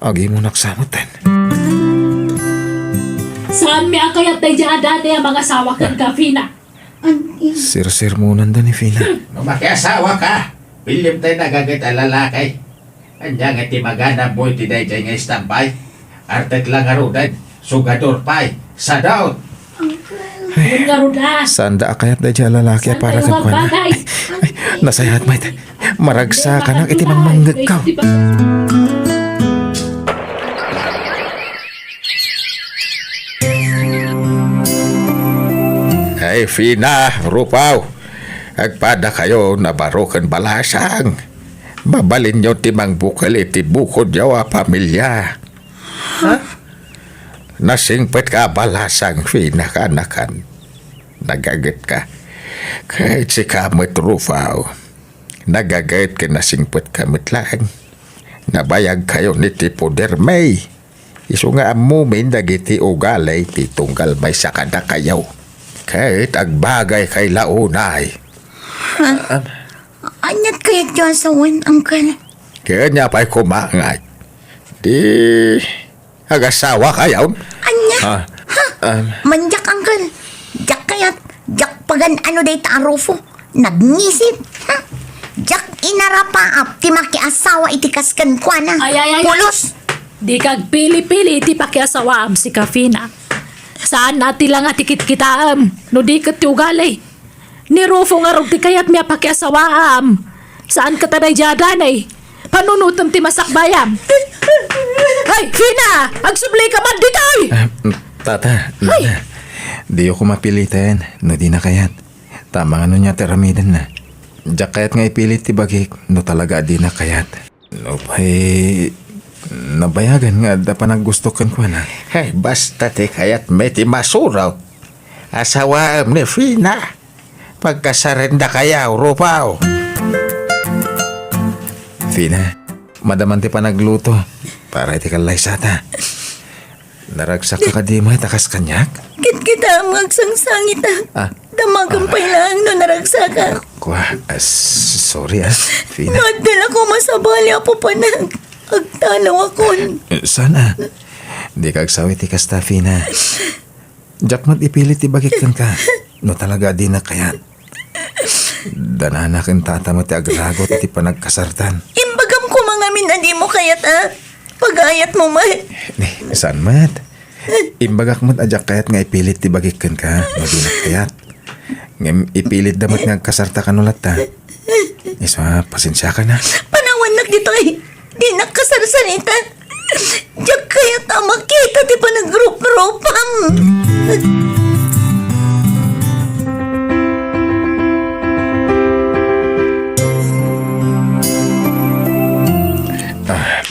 Agi mo naksamutan. Saan mi akayat tayo dyan dati ang mga sawakan ka, Fina? Sir-sir mo nandun ni Fina. Nung makiasawa ka, pilim tayo nagagit ang lalaki. Andiyan nga ti magana mo ti day dyan nga istampay. Artet lang arudan, sugador pay, sa daot. Yun nga rudas. Sanda akayat na dyan lalaki Saan para tayo kang kwan. magbagay? Nasayat mait. Maragsa ka ng itimang manggag ka. Ay, Fina, Rupaw. Agpada kayo na barokan balasang. Babalin nyo timang bukal iti bukod yaw a pamilya. Ha? Nasingpet ka balasang, Fina, kanakan. Nagagit ka. Kahit si kamit Rupaw. Nagagit ka nasingpet kamit lang. Nabayag kayo ni ti Poder May. Iso nga amumin dagiti ugalay ti tunggal may sakada kayaw. Kahit agbagay kay launay. Anyat kaya dyan sa wan, uncle? Kaya niya pa'y kumangay. Di agasawa kayaw. Anya? Ha? Manjak, uncle. Jak kayat. Jak pagan ano day ta Rufo? Nagnisip. Ha? Jak inarapaap ti makiasawa iti kaskan kwa na. Ay. Pulos. Di kag pili-pili iti pakiasawaam si Kafina. Saan nati lang atikit kitaam, no di kat ti ugali. Ni Rufo nga rog ti kayat miya pakiasawaam. Saan ka taday jadanay? Panunutom ti masakbayam. Ay, Fina! Agsubli ka man ditoy! Tata, nana. Di ako mapilitan. No di na kayat. Tama nga nun niya teramidan na. Diyak kayat nga ipilit ti bagik. No talaga di na kayat. No pa'y... Nabayagan nga da pa naggustukan ko na. Hey, basta ti kayat may ti masuraw. Asawaam ni Fina. Pagkasarenda kayaw, rupaw. Fina, madaman ti pa nagluto. Para iti kalay sata. Naragsak ka di mo takas kanyak? Kit kita ang magsangsangit Ah. Damagan pa lang no naragsakan. Sorry Fina. Madala ko masabali apo panag. Agtanaw akon. Sana. Di ka agsawi ti kasta, Fina. Diyak mat ipilit ti bagikan ka. No talaga di na kayat. Danana kin tata mo ti agragot ti panagkasartan. Imbagam ko mga minadi mo kayat Pagayat mo Ni, saan mat? Imbagak mat ajak kayat nga ipilit ti bagikan ka. No di na kayat. Ngem ipilit damat nga kasarta kanulat ta. Iswa, pasensya ka na. Panawan dito Di nakasarsanita. Diyak kaya makita ti pa nag-group-groupam.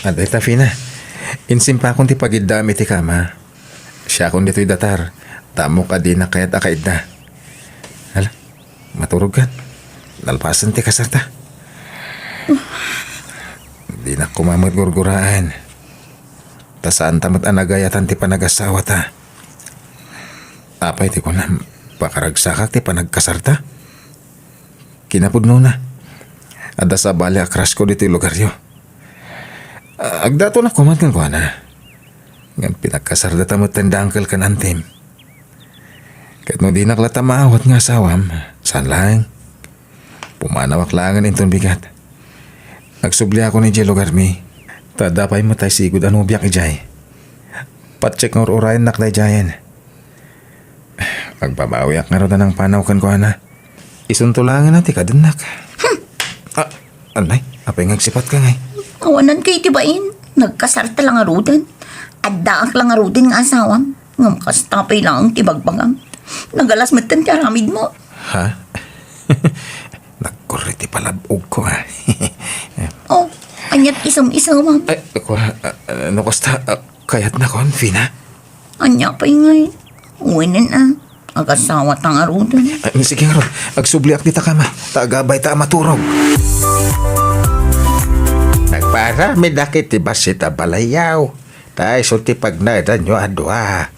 Aday ta, Fina. Insimpa akong ti pagidami ti kama. Siya akong dito'y datar. Tamo ka di na kaya't akaid na. Hala, maturog ka. Nalpasan ti kasarta. Di na kumamot gurguraan. Tasaan tamat anagayatan ti panagasawa ta. Apay ti ko na pakaragsakak ti panagkasarta. Kinapudno na. Ada sa bali akras ko dito lugar yo. Agdato na kumat kang kuha na. Nga pinagkasarda tamot tendangkel ka nantim. Kat no di naklata maawat nga asawam. Saan lang? Pumanawak langan intong bigat. Nagsubli ako ni Jay lugar mi. Tadapay matay sigud ano biyak ijay. Patcheck ng urayan naklay jayan. Magbabawiak nga rin ng panaw kan kuha na. Isuntulangan natin ka dinak. Anay, apay ngagsipat ka ngay. Awanan kay tibain. Nagkasarta lang arudan. At daak lang arudin nga asawam. Ngam kastapay lang tibagbagam. Nagalas matan ti aramid mo. Ha? Nagkuriti palabog ko ha. Oh, anyat isam-isamam. Ay, ako, ano kasta, kayat na kon, Fina? Anya pa ingay. Uwinin Agasawa tang arudan. Sige nga ron, agsubliak dita ka ma. Tagabay ta maturog. Nagpara, may dakit ti basita balayaw. Tay, sulti pag naidan nyo adwa.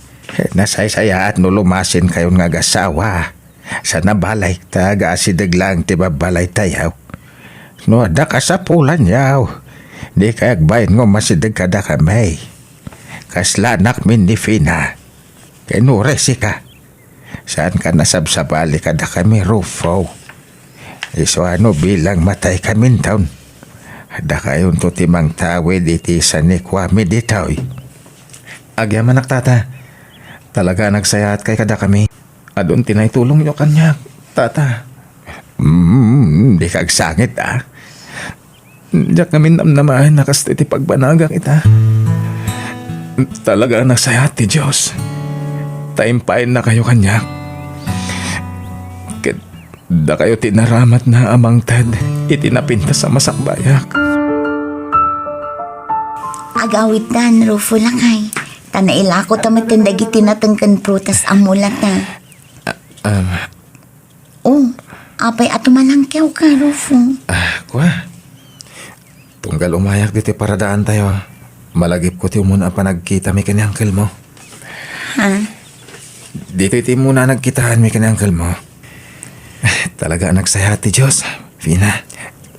Nasay-saya at nulumasin kayon nga gasawa. Sa nabalay, taga-asidag lang ti babalay tayaw. No, ada ka sa pulan yaw. Di kayag bayan ngo masidag ka da kamay. Kaslanak min ni Fina. Kenuresi ka. Saan ka nasabsabali ka da kami, Rufo? Iso ano bilang matay kami taon. Da kayon to timang tawid iti sa ni Kwame ditaw. Agyaman tata. Talaga nagsaya at kay kada kami. Adun tinay tulong nyo kanya, tata. Di kagsangit Diyak kami namnamahan nakasti ti pagbanagang ita. Talaga nagsaya ti Diyos. Taimpain na kayo kanya. Da kayo tinaramat na amang tad. Itinapinta sa masakbayak. Agawit dan, Rufo lang ay. Tanaila ko tamatang dagi tinatangkan prutas ang mulat na. Oh, apay atumalangkyaw ka, Rufo. Kwa? Tunggal umayak dito para daan tayo. Malagip ko ti muna panagkita mi kani uncle mo. Ha? Dito iti muna nagkitaan mi kani uncle mo. Talaga nagsaya ti Diyos, Fina.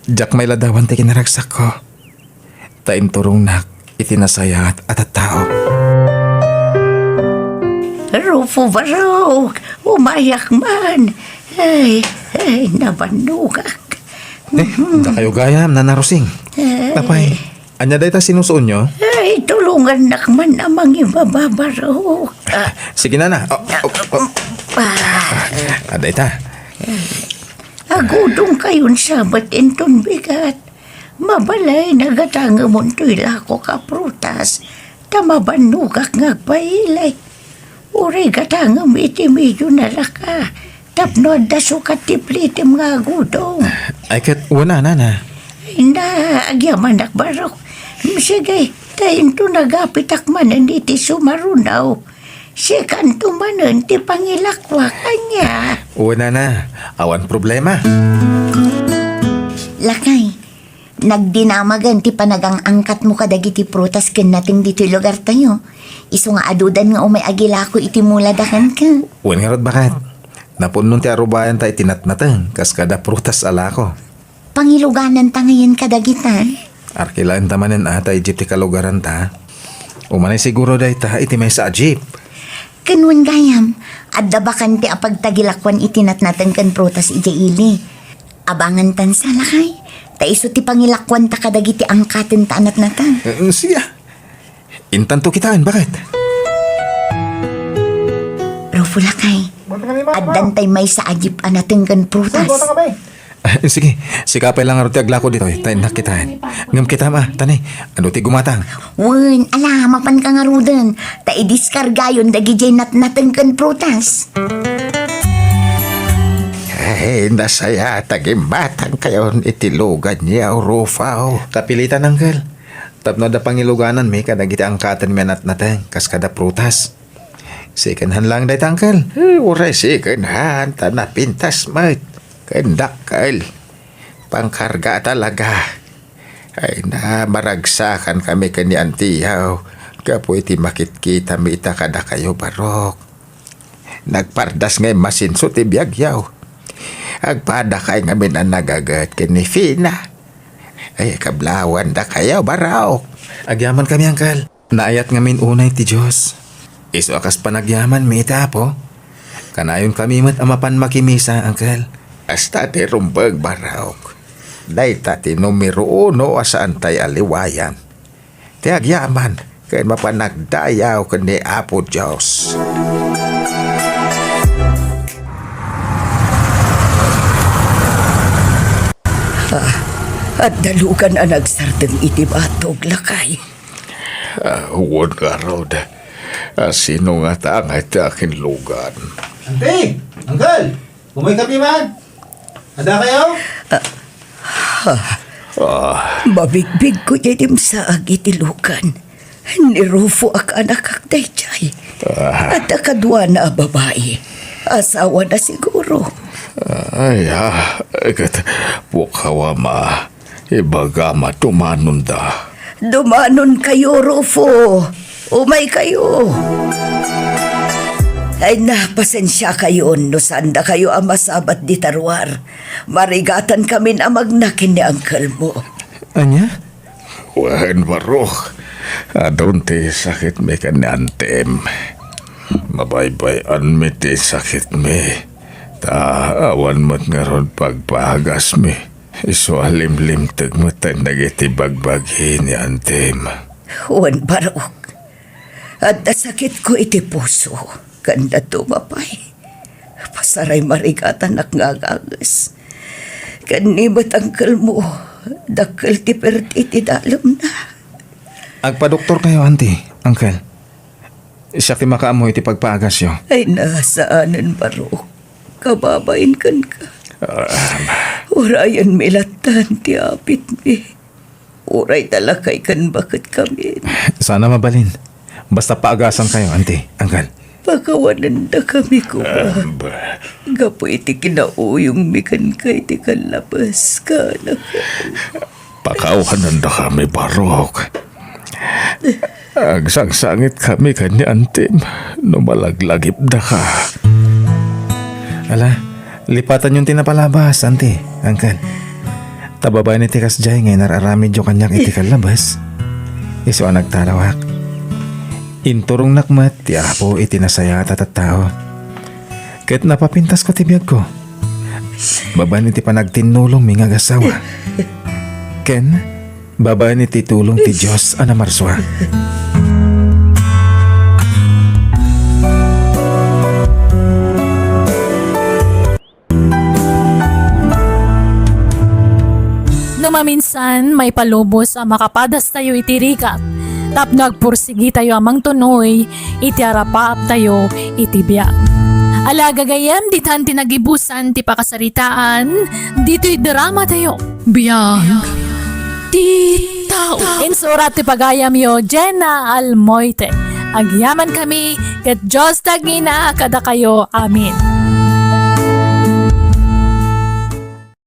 Jack may ladawan ti kinaragsak ko. Taim turong nak, itinasaya at tao. Rufo, barok. Umayak man. Ay, nabanugak. Da kayo gayam, nanarusing. Tapay, anya day ta sinusuon nyo? Ay, tulungan nakman namang ibababarok. Sige na. Aday ta. Agudong kayon sabat inton bigat. Mabalay nagatanga mo tuyla ko ka prutas. Tamabanugak ngagpailay. Uri gatanga iti medyo nalaka. Tapno da sukat tiplitim nga agudong. Ay kat, wala na. Na, agyaman nakbarok. Sige, tayo to nagapitak manan iti sumarunaw. Si kanto manan ti pangilakwa kanya. Wala na. Awan problema. Lakay, nagdinamagan ti panagang angkat mo kadagiti prutas ken nating dito lugar tayo. Iso nga adudan nga umay agilako iti muladakan ka. Wan nga rod bakat. Napunon ti arubayan tayo tinatnatang. Kas kada prutas alako. Pangiluganan ta ngayon kadagitan. Arkilaan tamanan atay jeep ti kalugaran ta. Umanay siguro day ta iti may sa jeep. Kanwan gayam, adda bakan ti apagtagilakwan itinatnatan kan prutas iti ili. Abangan tan sa lakay. Taiso ti pangilakwan ta kadagiti angkaten ta anatnatan. Siya. Intanto kitaan, bakit? Rufo lakay, addan tay may sa ajip anaten kan prutas. Sige, sikapay lang aro ti aglako dito. Tayo nakitaan. Ngam kita ma, tanay. Ano ti gumatang? Wen, ala, mapan ka nga rudan. Ta idiskargayon dagi jay natnatan kan prutas. Ay, nasaya tagimbatang kayo itilugan niya o rufaw. Kapilitan, angkel. Tapno da pangiluganan may kadagiti angkatan may natnatang. Kas kada prutas. Sikanhan lang day tangkel. Uray sikanhan, tanapintas mat. Kendakal. Pangkarga talaga. Ay na, maragsakan kami kani antiyaw. Kapo iti makitkita mi ita kada kayo barok. Nagpardas ngay masinso ti biyagyaw. Agpada kay ngamin ang nagagat kini Fina. Ay kablawan da kayo barok. Agyaman kami, angkel. Naayat ngamin unay ti Diyos. Iso akas panagyaman mi ita po. Kanayon kami mat amapan makimisa, angkel. Hasta ti rumbag barok. Dayta ti numero 1 asaan tay aliwayan. Ti agyaman. Kaya mapanagdayaw kani Apo Diyos. At dalugan ang nagsardeng iti batog lakay. Huwag ka, Rod. Sino nga tangay ti akin lugan? Ante! Angkel! Umay kapi man! Handa kayo? Mabigbig ko yadim sa agitilukan. Ni Rufo ak anak kak dayjay. At akadwa na babae. Asawa na siguro. Ikat pukawa ma. Ibaga matumanon da. Dumanon kayo, Rufo. Umay kayo. Ay napasensya kayo no sanda kayo ang masabat di tarwar. Marigatan kami na magnakin ni angkel mo. Anya? Wan barok. Adon ti sakit me kanantem. Mabaybayan mi ti sakit me. Ta awan mat nga ron pagpagas me. Iso alimlim tagmatan nagiti bagbagi ni antem. Wan barok. At nasakit ko iti puso. Kanda tumapay. Pasaray marigatan ak ngagagas. Kanibat angkel mo. Dakkel ti perti ti dalom na. Agpa-doktor kayo, ante. Angkel. Siya ti makaamoy ti pagpagas yo. Ay nasaanan barok. Kababain kan ka. Urayan milatan ti apit mi. Uray talakay kan bakit kami. Sana mabalin. Basta paagasan kayo, ante. Angkel. Pagkawanan na kami ko ba? Gapo iti kinauyong mikan kay ti kalabas ka na ka. Pakawanan na kami barok. Agsangsangit kami kanya antem. No malaglagip na ka. Ala, lipatan yung tinapalabas, ante. Angkel. Tababay ni tikas jay ngay nararamid yung kanyak iti kalabas. Iso ang nagtarawak. Inturong nakmat, ti apo itinasaya tatatao. Kahit napapintas ko tibiyag ko. Baba ni ti panagtinulong mi nga gasawa. Ken, baba ni ti tulong ti Diyos ana marswa. Maminsan may palubos ang makapadas tayo itirikat. Tap nagpursigi tayo amang tunoy, iti arapap tayo itibiyag. Alaga gayam, ditan tinagibusan ti pakasaritaan, dito'y drama tayo. Biyag. Ti tao. Insurat ti pagayam yo, Jenna Almoite. Agyaman kami, ket Diyos tagina kada kayo. Amin.